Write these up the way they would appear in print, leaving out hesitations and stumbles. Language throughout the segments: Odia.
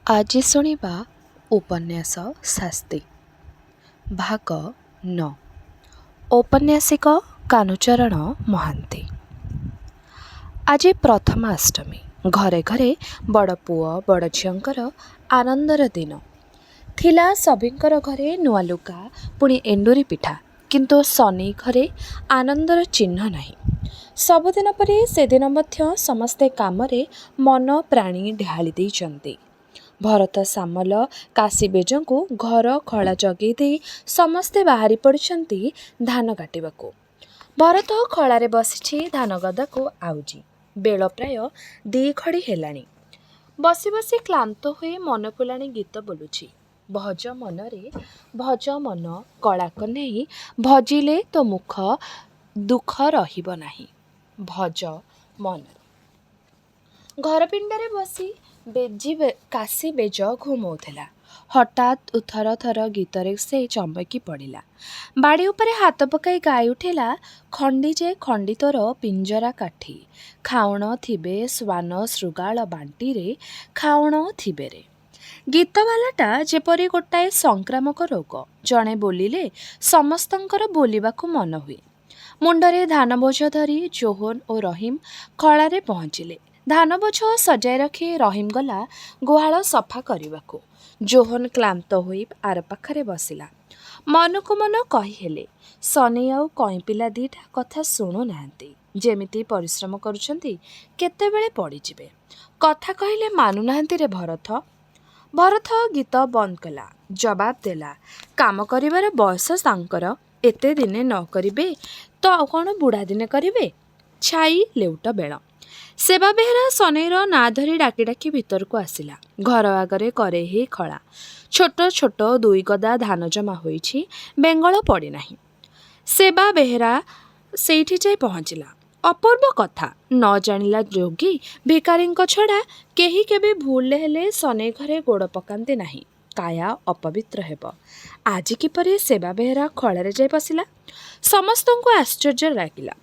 ଆଜି ଶୁଣିବା ଉପନ୍ୟାସ ଶାସ୍ତି ଭାଗ 9। ଔପନ୍ୟାସିକ କାହ୍ନୁଚରଣ ମହାନ୍ତି। ଆଜି ପ୍ରଥମାଷ୍ଟମୀ। ଘରେ ଘରେ ବଡ଼ ପୁଅ ବଡ଼ ଝିଅଙ୍କର ଆନନ୍ଦର ଦିନ। ଥିଲା ସଭିଙ୍କର ଘରେ ନୂଆ ଲୁଗା, ପୁଣି ଏଣ୍ଡୁରି ପିଠା। କିନ୍ତୁ ଶନି ଘରେ ଆନନ୍ଦର ଚିହ୍ନ ନାହିଁ। ସବୁଦିନ ପରି ସେଦିନ ମଧ୍ୟ ସମସ୍ତେ କାମରେ ମନ ପ୍ରାଣୀ ଢାଳି ଦେଇଛନ୍ତି। ଭରତ ସାମଲ କାଶୀବେଜଙ୍କୁ ଘର ଖଳା ଜଗେଇ ଦେଇ ସମସ୍ତେ ବାହାରି ପଡ଼ିଛନ୍ତି ଧାନ କାଟିବାକୁ। ଭରତ ଖଳାରେ ବସିଛି ଧାନ ଗଦାକୁ ଆଉଜି। ବେଳ ପ୍ରାୟ 2 ଘଡ଼ି ହେଲାଣି। ବସି ବସି କ୍ଳାନ୍ତ ହୋଇ ମନ ଫୁଲାଣି ଗୀତ ବୋଲୁଛି। ଭଜ ମନରେ ଭଜ ମନ କଳାକ ନେଇ, ଭଜିଲେ ତୋ ମୁଖ ଦୁଃଖ ରହିବ ନାହିଁ। ଭଜ ମନରେ। ଘର ପିଣ୍ଡାରେ ବସି କାଶୀ ବେଜ ଘୁମଉଥିଲା। ହଠାତ୍ ଥର ଥର ଗୀତରେ ସେ ଚମକି ପଡ଼ିଲା। ବାଡ଼ି ଉପରେ ହାତ ପକାଇ ଗାଇ ଉଠିଲା, ଖଣ୍ଡି ଯେ ଖଣ୍ଡି ତୋର ପିଞ୍ଜରା କାଠି, ଖାଉଣ ଥିବେ ଶ୍ୱାନ ଶୃଗାଳ ବାଣ୍ଟିରେ, ଖାଉଣ ଥିବେରେ। ଗୀତବାଲାଟା ଯେପରି ଗୋଟାଏ ସଂକ୍ରାମକ ରୋଗ। ଜଣେ ବୋଲିଲେ ସମସ୍ତଙ୍କର ବୋଲିବାକୁ ମନ ହୁଏ। ମୁଣ୍ଡରେ ଧାନ ବୋଝ ଧରି ଜୋହନ ଓ ରହିମ ଖଳାରେ ପହଞ୍ଚିଲେ। ଧାନ ବୋଝ ସଜାଇ ରଖି ରହିମ ଗଲା ଗୁହାଳ ସଫା କରିବାକୁ। ଜୋହନ କ୍ଳାନ୍ତ ହୋଇ ଆର ପାଖରେ ବସିଲା। ମନକୁ ମନ କହି ହେଲେ, ସନେଇ ଆଉ କଇଁ ପିଲା ଦିଟା କଥା ଶୁଣୁ ନାହାନ୍ତି। ଯେମିତି ପରିଶ୍ରମ କରୁଛନ୍ତି, କେତେବେଳେ ପଡ଼ିଯିବେ। କଥା କହିଲେ ମାନୁନାହାନ୍ତି ରେ ଭରତ। ଭରତ ଗୀତ ବନ୍ଦ କଲା। ଜବାବ ଦେଲା, କାମ କରିବାର ବୟସ ତାଙ୍କର। ଏତେ ଦିନେ ନ କରିବେ ତ ଆଉ କ'ଣ ବୁଢ଼ା ଦିନେ କରିବେ? ଛାଇ ଲେଉଟ ବେଳ। ସେବା ବେହେରା ସନେଇର ନାଁ ଧରି ଡାକି ଡାକି ଭିତରକୁ ଆସିଲା। ଘର ଆଗରେ କରେଇ ଖଳା। ଛୋଟ ଛୋଟ 2 ଗଦା ଧାନ ଜମା ହୋଇଛି, ବେଙ୍ଗଳ ପଡ଼ିନାହିଁ। ସେବା ବେହେରା ସେଇଠି ଯାଇ ପହଞ୍ଚିଲା। ଅପୂର୍ବ କଥା, ନ ଜାଣିଲା ଯୋଗୀ ଭିକାରୀଙ୍କ ଛଡ଼ା କେହି କେବେ ଭୁଲରେ ହେଲେ ସନେଇ ଘରେ ଗୋଡ଼ ପକାନ୍ତି ନାହିଁ। କାୟା ଅପବିତ୍ର ହେବ। ଆଜି କିପରି ସେବା ବେହେରା ଖଳାରେ ଯାଇ ପଶିଲା? ସମସ୍ତଙ୍କୁ ଆଶ୍ଚର୍ଯ୍ୟ ଲାଗିଲା।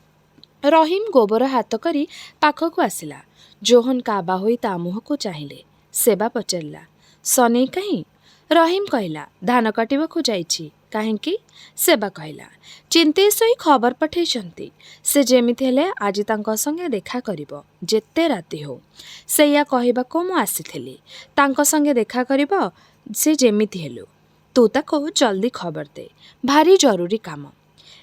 ରହିମ ଗୋବର ହାତ କରି ପାଖକୁ ଆସିଲା। ଜୋହନ କାବା ହୋଇ ତା ମୁହଁକୁ ଚାହିଁଲେ। ସେବା ପଚାରିଲା, ସନେଇ କାହିଁ? ରହିମ କହିଲା, ଧାନ କାଟିବାକୁ ଯାଇଛି। କାହିଁକି? ସେବା କହିଲା, ଚିନ୍ତେଇ ଶୋଇ ଖବର ପଠେଇଛନ୍ତି। ସେ ଯେମିତି ହେଲେ ଆଜି ତାଙ୍କ ସଙ୍ଗେ ଦେଖା କରିବ, ଯେତେ ରାତି ହଉ। ସେଇଆ କହିବାକୁ ମୁଁ ଆସିଥିଲି। ତାଙ୍କ ସଙ୍ଗେ ଦେଖା କରିବ ସେ ଯେମିତି ହେଲୁ। ତୁ ତାକୁ ଜଲ୍ଦି ଖବର ଦେ, ଭାରି ଜରୁରୀ କାମ।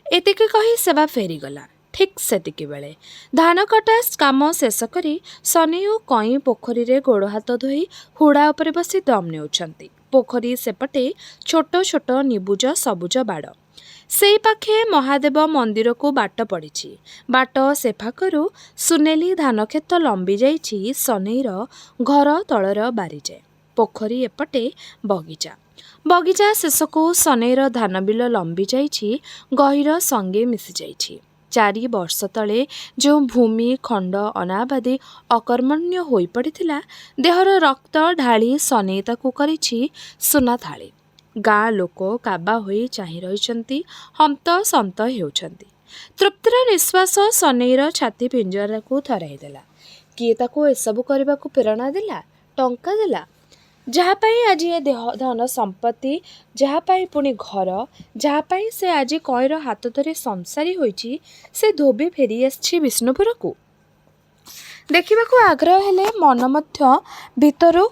ଏତିକି କହି ସେବା ଫେରିଗଲା। ଠିକ୍ ସେତିକିବେଳେ ଧାନ କଟା କାମ ଶେଷ କରି ସନେଇ ଓ କଇଁ ପୋଖରୀରେ ଗୋଡ଼ ହାତ ଧୋଇ ହୁଡ଼ା ଉପରେ ବସି ଦମ୍ ନେଉଛନ୍ତି। ପୋଖରୀ ସେପଟେ ଛୋଟ ଛୋଟ ନିବୁଜ ସବୁଜ ବାଡ଼। ସେଇ ପାଖେ ମହାଦେବ ମନ୍ଦିରକୁ ବାଟ ପଡ଼ିଛି। ବାଟ ସେପାଖରୁ ସୁନେଲି ଧାନକ୍ଷେତ ଲମ୍ବି ଯାଇଛି ସନେଇର ଘର ତଳର ବାରିଯାଏ। ପୋଖରୀ ଏପଟେ ବଗିଚା। ବଗିଚା ଶେଷକୁ ସନେଇର ଧାନବିଲ ଲମ୍ବି ଯାଇଛି, ଗହୀର ସଙ୍ଗେ ମିଶିଯାଇଛି। 4 ବର୍ଷ ତଳେ ଯେଉଁ ଭୂମି ଖଣ୍ଡ ଅନାବାଦୀ ଅକର୍ମଣ୍ୟ ହୋଇପଡ଼ିଥିଲା, ଦେହର ରକ୍ତ ଢାଳି ସନେଇ ତାକୁ କରିଛି ସୁନା ଥାଳି। ଗାଁ ଲୋକ କାବା ହୋଇ ଚାହିଁ ରହିଛନ୍ତି, ହନ୍ତସନ୍ତ ହେଉଛନ୍ତି। ତୃପ୍ତିର ନିଶ୍ୱାସ ସନେଇର ଛାତି ପିଞ୍ଜରାକୁ ଥରାଇ ଦେଲା। କିଏ ତାକୁ ଏସବୁ କରିବାକୁ ପ୍ରେରଣା ଦେଲା, ଟଙ୍କା ଦେଲା? ଯାହା ପାଇଁ ଆଜି ଏ ଧନ ସମ୍ପତ୍ତି, ଯାହା ପାଇଁ ପୁଣି ଘର, ଯାହା ପାଇଁ ସେ ଆଜି କଇଁର ହାତ ଧରି ସଂସାରୀ ହୋଇଛି, ସେ ଧୋବି ଫେରି ଆସିଛି ବିଷ୍ଣୁପୁରକୁ। ଦେଖିବାକୁ ଆଗ୍ରହ ହେଲେ ମନ ମଧ୍ୟ ଭିତରୁ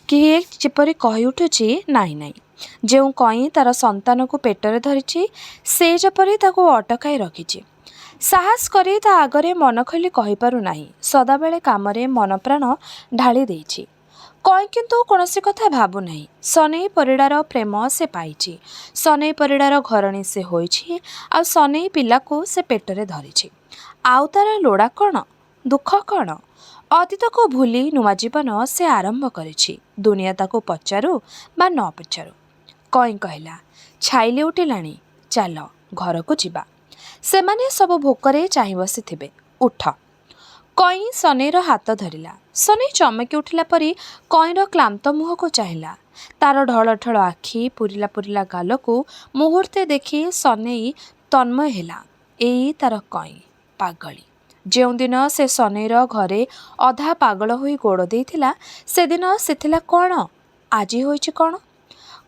କିଏ ଯେପରି କହି ଉଠୁଛି, ନାଇଁ ନାଇଁ। ଯେଉଁ କଇଁ ତାର ସନ୍ତାନକୁ ପେଟରେ ଧରିଛି, ସେ ଯେପରି ତାକୁ ଅଟକାଇ ରଖିଛି। ସାହସ କରି ତା ଆଗରେ ମନ ଖୋଲି କହିପାରୁନାହିଁ। ସଦାବେଳେ କାମରେ ମନ ପ୍ରାଣ ଢାଳି ଦେଇଛି। କଇଁ କିନ୍ତୁ କୌଣସି କଥା ଭାବୁନାହିଁ। ସନେଇ ପରିଡ଼ାର ପ୍ରେମ ସେ ପାଇଛି। ସନେଇ ପରିଡ଼ାର ଘରଣୀ ସେ ହୋଇଛି, ଆଉ ସନେଇ ପିଲାକୁ ସେ ପେଟରେ ଧରିଛି। ଆଉ ତାର ଲୋଡ଼ା କ'ଣ? ଦୁଃଖ କ'ଣ? ଅତୀତକୁ ଭୁଲି ନୂଆ ଜୀବନ ସେ ଆରମ୍ଭ କରିଛି। ଦୁନିଆ ତାକୁ ପଚାରୁ ବା ନ ପଚାରୁ। କଇଁ କହିଲା, ଛାଇ ଉଠିଲାଣି, ଚାଲ ଘରକୁ ଯିବା। ସେମାନେ ସବୁ ଭୋକରେ ଚାହିଁ ବସିଥିବେ, ଉଠ। କଇଁ ସନେଇର ହାତ ଧରିଲା। ସନେଇ ଚମକି ଉଠିଲା ପରି କଇଁର କ୍ଳାନ୍ତ ମୁହଁକୁ ଚାହିଁଲା। ତାର ଢଳ ଢଳ ଆଖି, ପୁରିଲା ପୁରିଲା ଗାଲକୁ ମୁହୂର୍ତ୍ତେ ଦେଖି ସନେଇ ତନ୍ମୟ ହେଲା। ଏଇ ତାର କଇଁ, ପାଗଳୀ। ଯେଉଁଦିନ ସେ ସନେଇର ଘରେ ଅଧା ପାଗଳ ହୋଇ ଗୋଡ଼ ଦେଇଥିଲା, ସେଦିନ ସେ ଥିଲା କ'ଣ? ଆଜି ହୋଇଛି କ'ଣ?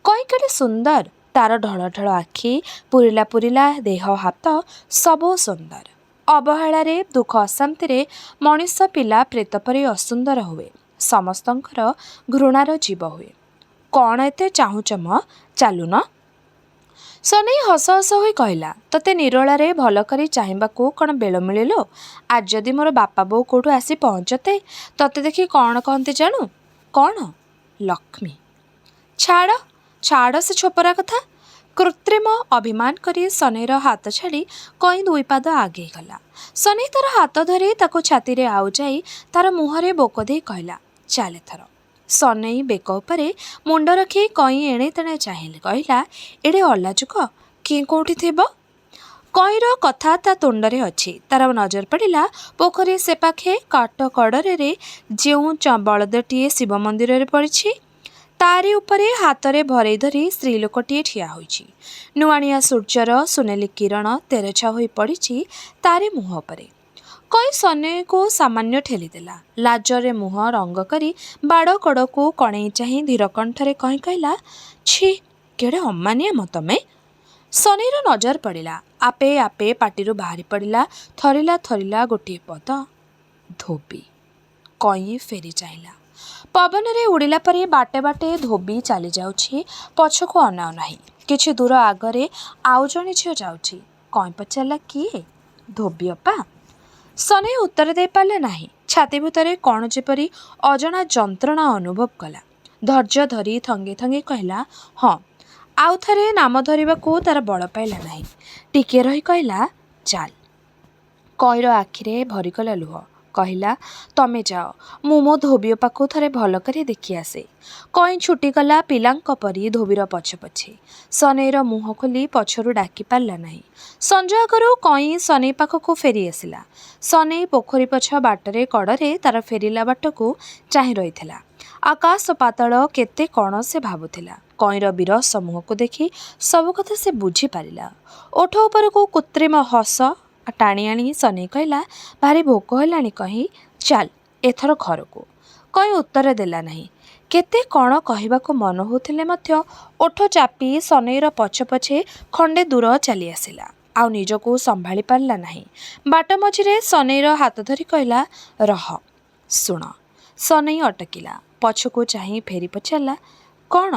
କଇଁ କେଡ଼େ ସୁନ୍ଦର, ତାର ଢଳ ଢଳ ଆଖି, ପୁରିଲା ପୁରିଲା ଦେହ ହାତ ସବୁ ସୁନ୍ଦର। ଅବହେଳାରେ ଦୁଃଖ ଅଶାନ୍ତିରେ ମଣିଷ ପିଲା ପ୍ରେତ ପରି ଅସୁନ୍ଦର ହୁଏ, ସମସ୍ତଙ୍କର ଘୃଣାର ଜୀବ ହୁଏ। କ'ଣ ଏତେ ଚାହୁଁଛ ମ, ଚାଲୁନ। ସନେଇ ହସ ହସ ହୋଇ କହିଲା, ତତେ ନିରୋଳାରେ ଭଲ କରି ଚାହିଁବାକୁ କ'ଣ ବେଳ ମିଳିଲୋ? ଆଜି ଯଦି ମୋର ବାପା ବୋଉ କେଉଁଠୁ ଆସି ପହଞ୍ଚତେ, ତତେ ଦେଖି କ'ଣ କହନ୍ତି ଜାଣୁ? କ'ଣ? ଲକ୍ଷ୍ମୀ। ଛାଡ଼ ଛାଡ଼ ସେ ଛୋପରା କଥା। କୃତ୍ରିମ ଅଭିମାନ କରି ସନେଇର ହାତ ଛାଡ଼ି କଇଁ 2 ପାଦ ଆଗେଇ ଗଲା। ସନେଇ ତାର ହାତ ଧରି ତାକୁ ଛାତିରେ ଆଉଜାଇ ତାର ମୁହଁରେ ବୋକ ଦେଇ କହିଲା, ଚାଲ ଏଥର। ସନେଇ ବେକ ଉପରେ ମୁଣ୍ଡ ରଖି କଇଁ ଏଣେ ତେଣେ ଚାହିଁଲେ, କହିଲା, ଏଡ଼େ ଅଲାଜୁକ, କିଏ କେଉଁଠି ଥିବ? କଇଁର କଥା ତା ତୁଣ୍ଡରେ ଅଛି। ତାର ନଜର ପଡ଼ିଲା ପୋଖରୀ ସେପାଖେ କାଠ କଡ଼ରେ ଯେଉଁ ବଳଦଟିଏ ଶିବ ମନ୍ଦିରରେ ପଡ଼ିଛି, ତାରି ଉପରେ ହାତରେ ଭରେଇ ଧରି ସ୍ତ୍ରୀ ଲୋକଟିଏ ଠିଆ ହୋଇଛି। ନୁଆଣିଆ ସୂର୍ଯ୍ୟର ସୁନେଲି କିରଣ ତେରଛା ହୋଇ ପଡ଼ିଛି ତାରି ମୁହଁ ଉପରେ। କଇଁ ସନେଇକୁ ସାମାନ୍ୟ ଠେଲିଦେଲା। ଲାଜରେ ମୁହଁ ରଙ୍ଗ କରି ବାଡ଼ କଡ଼କୁ କଣେଇ ଚାହିଁ ଧୀର କଣ୍ଠରେ କଇଁ କହିଲା, ଛି, କେଡ଼େ ଅମାନିଆ ମ ତମେ। ସନେଇର ନଜର ପଡ଼ିଲା। ଆପେ ଆପେ ପାଟିରୁ ବାହାରି ପଡ଼ିଲା ଥରିଲା ଥରିଲା ଗୋଟିଏ ପଦ, ଧୋବି। କଇଁ ଫେରି ଚାହିଁଲା। ପବନରେ ଉଡ଼ିଲା ପରି ବାଟେ ବାଟେ ଧୋବି ଚାଲି ଯାଉଛି, ପଛକୁ ଅନାଉ ନାହିଁ। କିଛି ଦୂର ଆଗରେ ଆଉ ଜଣେ ଝିଅ ଯାଉଛି। କଇଁ ପଚାରିଲା, କିଏ? ଧୋବି ଅପା। ସନେଇ ଉତ୍ତର ଦେଇପାରିଲା ନାହିଁ। ଛାତି ଭିତରେ କ'ଣ ଯେପରି ଅଜଣା ଯନ୍ତ୍ରଣା ଅନୁଭବ କଲା। ଧୈର୍ଯ୍ୟ ଧରି ଥଙ୍ଗି ଥଙ୍ଗି କହିଲା, ହଁ। ଆଉ ଥରେ ନାମ ଧରିବାକୁ ତାର ବଳ ପାଇଲା ନାହିଁ। ଟିକିଏ ରହି କହିଲା, ଚାଲ। କଇଁର ଆଖିରେ ଭରିଗଲା ଲୁହ। କହିଲା, ତମେ ଯାଅ, ମୁଁ ମୋ ଧୋବି ଅପାକୁ ଥରେ ଭଲ କରି ଦେଖି ଆସେ। କଇଁ ଛୁଟିଗଲା ପିଲାଙ୍କ ପରି ଧୋବିର ପଛେ ପଛେ। ସନେଇର ମୁହଁ ଖୋଲି ପଛରୁ ଡାକି ପାରିଲା ନାହିଁ। ସଞ୍ଜ ଆଗରୁ କଇଁ ସନେଇ ପାଖକୁ ଫେରି ଆସିଲା। ସନେଇ ପୋଖରୀ ପଛ ବାଟରେ କଡ଼ରେ ତାର ଫେରିଲା ବାଟକୁ ଚାହିଁ ରହିଥିଲା। ଆକାଶ ପାତାଳ କେତେ କ'ଣ ସେ ଭାବୁଥିଲା। କଇଁର ବିରସ ମୁହଁକୁ ଦେଖି ସବୁ କଥା ସେ ବୁଝିପାରିଲା। ଓଠ ଉପରକୁ କୃତ୍ରିମ ହସ ଟାଣି ଆଣି ସନେଇ କହିଲା, ଭାରି ଭୋକ ହେଲାଣି କହିଁ, ଚାଲ ଏଥର ଘରକୁ। କଇଁ ଉତ୍ତର ଦେଲା ନାହିଁ। କେତେ କ'ଣ କହିବାକୁ ମନ ହେଉଥିଲେ ମଧ୍ୟ ଓଠ ଚାପି ସନେଇର ପଛେ ପଛେ ଖଣ୍ଡେ ଦୂର ଚାଲି ଆସିଲା। ଆଉ ନିଜକୁ ସମ୍ଭାଳି ପାରିଲା ନାହିଁ। ବାଟ ମଝିରେ ସନେଇର ହାତ ଧରି କହିଲା, ରହ, ଶୁଣ। ସନେଇ ଅଟକିଲା। ପଛକୁ ଚାହିଁ ଫେରି ପଚାରିଲା, କ'ଣ?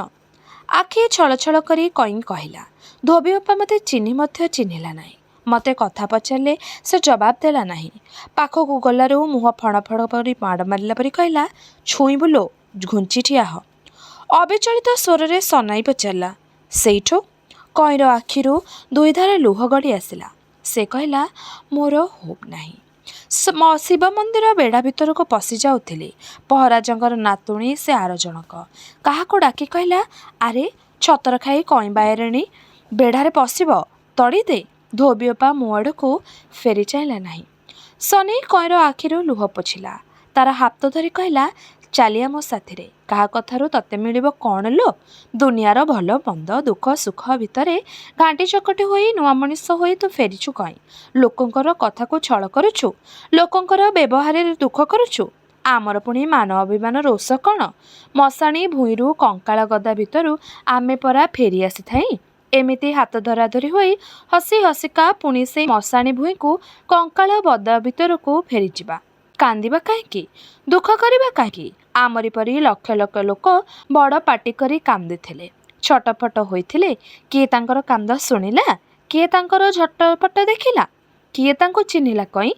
ଆଖି ଛଳ ଛଳ କରି କଇଁ କହିଲା, ଧୋବି ଅପା ମୋତେ ଚିହ୍ନି ମଧ୍ୟ ଚିହ୍ନିଲା ନାହିଁ। ମୋତେ କଥା ପଚାରିଲେ ସେ ଜବାବ ଦେଲା ନାହିଁ। ପାଖକୁ ଗଲାରୁ ମୁହଁ ଫଣ ଫଣ ପରି ମାଡ଼ ମାରିଲା ପରି କହିଲା, ଛୁଇଁବୁ ଲୋ, ଘୁଞ୍ଚି ଠିଆ ହ। ଅବିଚଳିତ ସ୍ୱରରେ ସନେଇ ପଚାରିଲା, ସେଇଠୁ? କଇଁର ଆଖିରୁ 2 ଧାର ଲୁହ ଗଡ଼ି ଆସିଲା। ସେ କହିଲା, ମୋର ହୋପ୍ ନାହିଁ। ଶିବ ମନ୍ଦିର ବେଢ଼ା ଭିତରକୁ ପଶି ଯାଉଥିଲେ। ପହରାଜଙ୍କର ନାତୁଣୀ ସେ ଆର ଜଣକ। କାହାକୁ ଡାକି କହିଲା, ଆରେ ଛତର ଖାଇ କଇଁ ବାଇରେଣୀ ବେଢ଼ାରେ ପଶିବ, ତଡ଼ିଦେ। ଧୋବି ଅପା ମୋ ଆଡ଼କୁ ଫେରି ଚାହିଁଲା ନାହିଁ। ସନେଇ କଇଁର ଆଖିରୁ ଲୁହ ପୋଛିଲା। ତାର ହାତ ଧରି କହିଲା, ଚାଲିଆ ମୋ ସାଥିରେ। କାହା କଥାରୁ ତତେ ମିଳିବ କ'ଣ ଲୋ? ଦୁନିଆର ଭଲ ମନ୍ଦ ଦୁଃଖ ସୁଖ ଭିତରେ ଘାଣ୍ଟି ଚକଟି ହୋଇ ନୂଆ ମଣିଷ ହୋଇ ତୁ ଫେରିଛୁ କଇଁ। ଲୋକଙ୍କର କଥାକୁ ଛଳ କରୁଛୁ, ଲୋକଙ୍କର ବ୍ୟବହାରରେ ଦୁଃଖ କରୁଛୁ। ଆମର ପୁଣି ମାନ ଅଭିମାନ ରୋଷ କ'ଣ? ମଶାଣୀ ଭୂଇଁରୁ କଙ୍କାଳ ଗଦା ଭିତରୁ ଆମେ ପରା ଫେରି ଆସିଥାଇଁ। ଏମିତି ହାତ ଧରାଧରି ହୋଇ ହସି ହସିକା ପୁଣି ସେଇ ମଶାଣୀ ଭୂଇଁକୁ କଙ୍କାଳ ଗଦା ଭିତରକୁ ଫେରିଯିବା। କାନ୍ଦିବା କାହିଁକି? ଦୁଃଖ କରିବା କାହିଁକି? ଆମରି ପରି ଲକ୍ଷ ଲକ୍ଷ ଲୋକ ବଡ଼ ପାଟି କରି କାନ୍ଦିଥିଲେ, ଛଟପଟ ହୋଇଥିଲେ। କିଏ ତାଙ୍କର କାନ୍ଦ ଶୁଣିଲା? କିଏ ତାଙ୍କର ଝଟପଟ ଦେଖିଲା? କିଏ ତାଙ୍କୁ ଚିହ୍ନିଲା କଇଁ?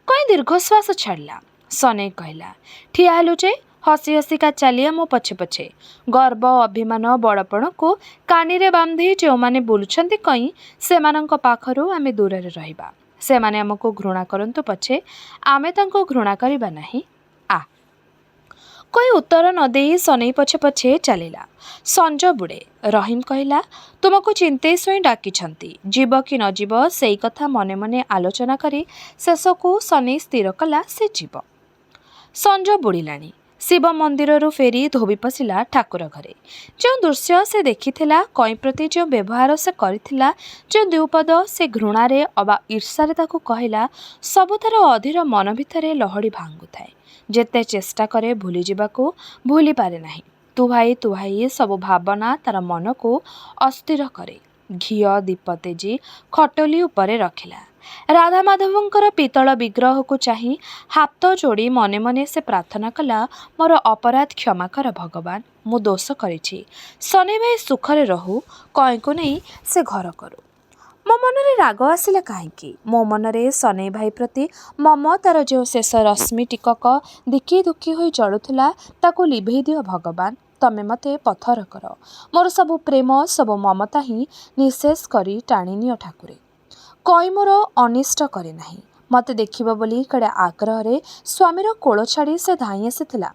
କଇଁ ଦୀର୍ଘଶ୍ୱାସ ଛାଡ଼ିଲା। ସନେଇ କହିଲା, ଠିଆ ହେଲୁ ଯେ, ହସି ହସିକା ଚାଲିଆ ମୋ ପଛେ ପଛେ। ଗର୍ବ ଅଭିମାନ ବଡ଼ପଣକୁ କାନିରେ ବାନ୍ଧି ଯେଉଁମାନେ ବୁଲୁଛନ୍ତି କଇଁ, ସେମାନଙ୍କ ପାଖରୁ ଆମେ ଦୂରରେ ରହିବା। ସେମାନେ ଆମକୁ ଘୃଣା କରନ୍ତୁ ପଛେ, ଆମେ ତାଙ୍କୁ ଘୃଣା କରିବା ନାହିଁ। ଆ। କଇଁ ଉତ୍ତର ନ ଦେଇ ସନେଇ ପଛେ ପଛେ ଚାଲିଲା। ସଞ୍ଜ ବୁଡ଼େ। ରହିମ୍ କହିଲା, ତୁମକୁ ଚିନ୍ତେଇ ଶୋଇ ଡାକିଛନ୍ତି। ଯିବ କି ନ ଯିବ ସେଇ କଥା ମନେ ମନେ ଆଲୋଚନା କରି ଶେଷକୁ ସନେଇ ସ୍ଥିର କଲା ସେ ଯିବ। ସଞ୍ଜ ବୁଡ଼ିଲାଣି। ଶିବ ମନ୍ଦିରରୁ ଫେରି ଧୋବି ପଶିଲା ଠାକୁର ଘରେ। ଯେଉଁ ଦୃଶ୍ୟ ସେ ଦେଖିଥିଲା, କଇଁ ପ୍ରତି ଯେଉଁ ବ୍ୟବହାର ସେ କରିଥିଲା, ଯେଉଁ 2 ପଦ ସେ ଘୃଣାରେ ଅବା ଈର୍ଷାରେ ତାକୁ କହିଲା, ସବୁ ତାର ଅଧୀର ମନ ଭିତରେ ଲହଡ଼ି ଭାଙ୍ଗୁଥାଏ। ଯେତେ ଚେଷ୍ଟା କରେ ଭୁଲିଯିବାକୁ, ଭୁଲି ପାରେ ନାହିଁ। ତୁ ଭାଇ ସବୁ ଭାବନା ତାର ମନକୁ ଅସ୍ଥିର କରେ। ଘିଅ ଦୀପ ତେଜି ଖଟୋଲି ଉପରେ ରଖିଲା। ରାଧାମାଧବଙ୍କର ପିତ୍ତଳ ବିଗ୍ରହକୁ ଚାହିଁ ହାତ ଯୋଡ଼ି ମନେ ମନେ ସେ ପ୍ରାର୍ଥନା କଲା, ମୋର ଅପରାଧ କ୍ଷମା କର ଭଗବାନ, ମୁଁ ଦୋଷ କରିଛି। ଶନି ଭାଇ ସୁଖରେ ରହୁ, କଇଁକୁ ନେଇ ସେ ଘର କରୁ। ମୋ ମନରେ ରାଗ ଆସିଲା କାହିଁକି? ମୋ ମନରେ ଶନି ଭାଇ ପ୍ରତି ମମତାର ଯେଉଁ ଶେଷ ରଶ୍ମି ଟିକକ ଦିକି ଦୁଃଖୀ ହୋଇ ଜଳୁଥିଲା, ତାକୁ ଲିଭେଇ ଦିଅ ଭଗବାନ। ତମେ ମୋତେ ପଥର କର। ମୋର ସବୁ ପ୍ରେମ ସବୁ ମମତା ହିଁ ନିଃଶେଷ କରି ଟାଣି ନିଅ ଠାକୁରେ। କଇଁ ମୋର ଅନିଷ୍ଟ କରେ ନାହିଁ। ମୋତେ ଦେଖିବ ବୋଲି କେଡ଼େ ଆଗ୍ରହରେ ସ୍ୱାମୀର କୋଳ ଛାଡ଼ି ସେ ଧାଇଁ ଆସିଥିଲା।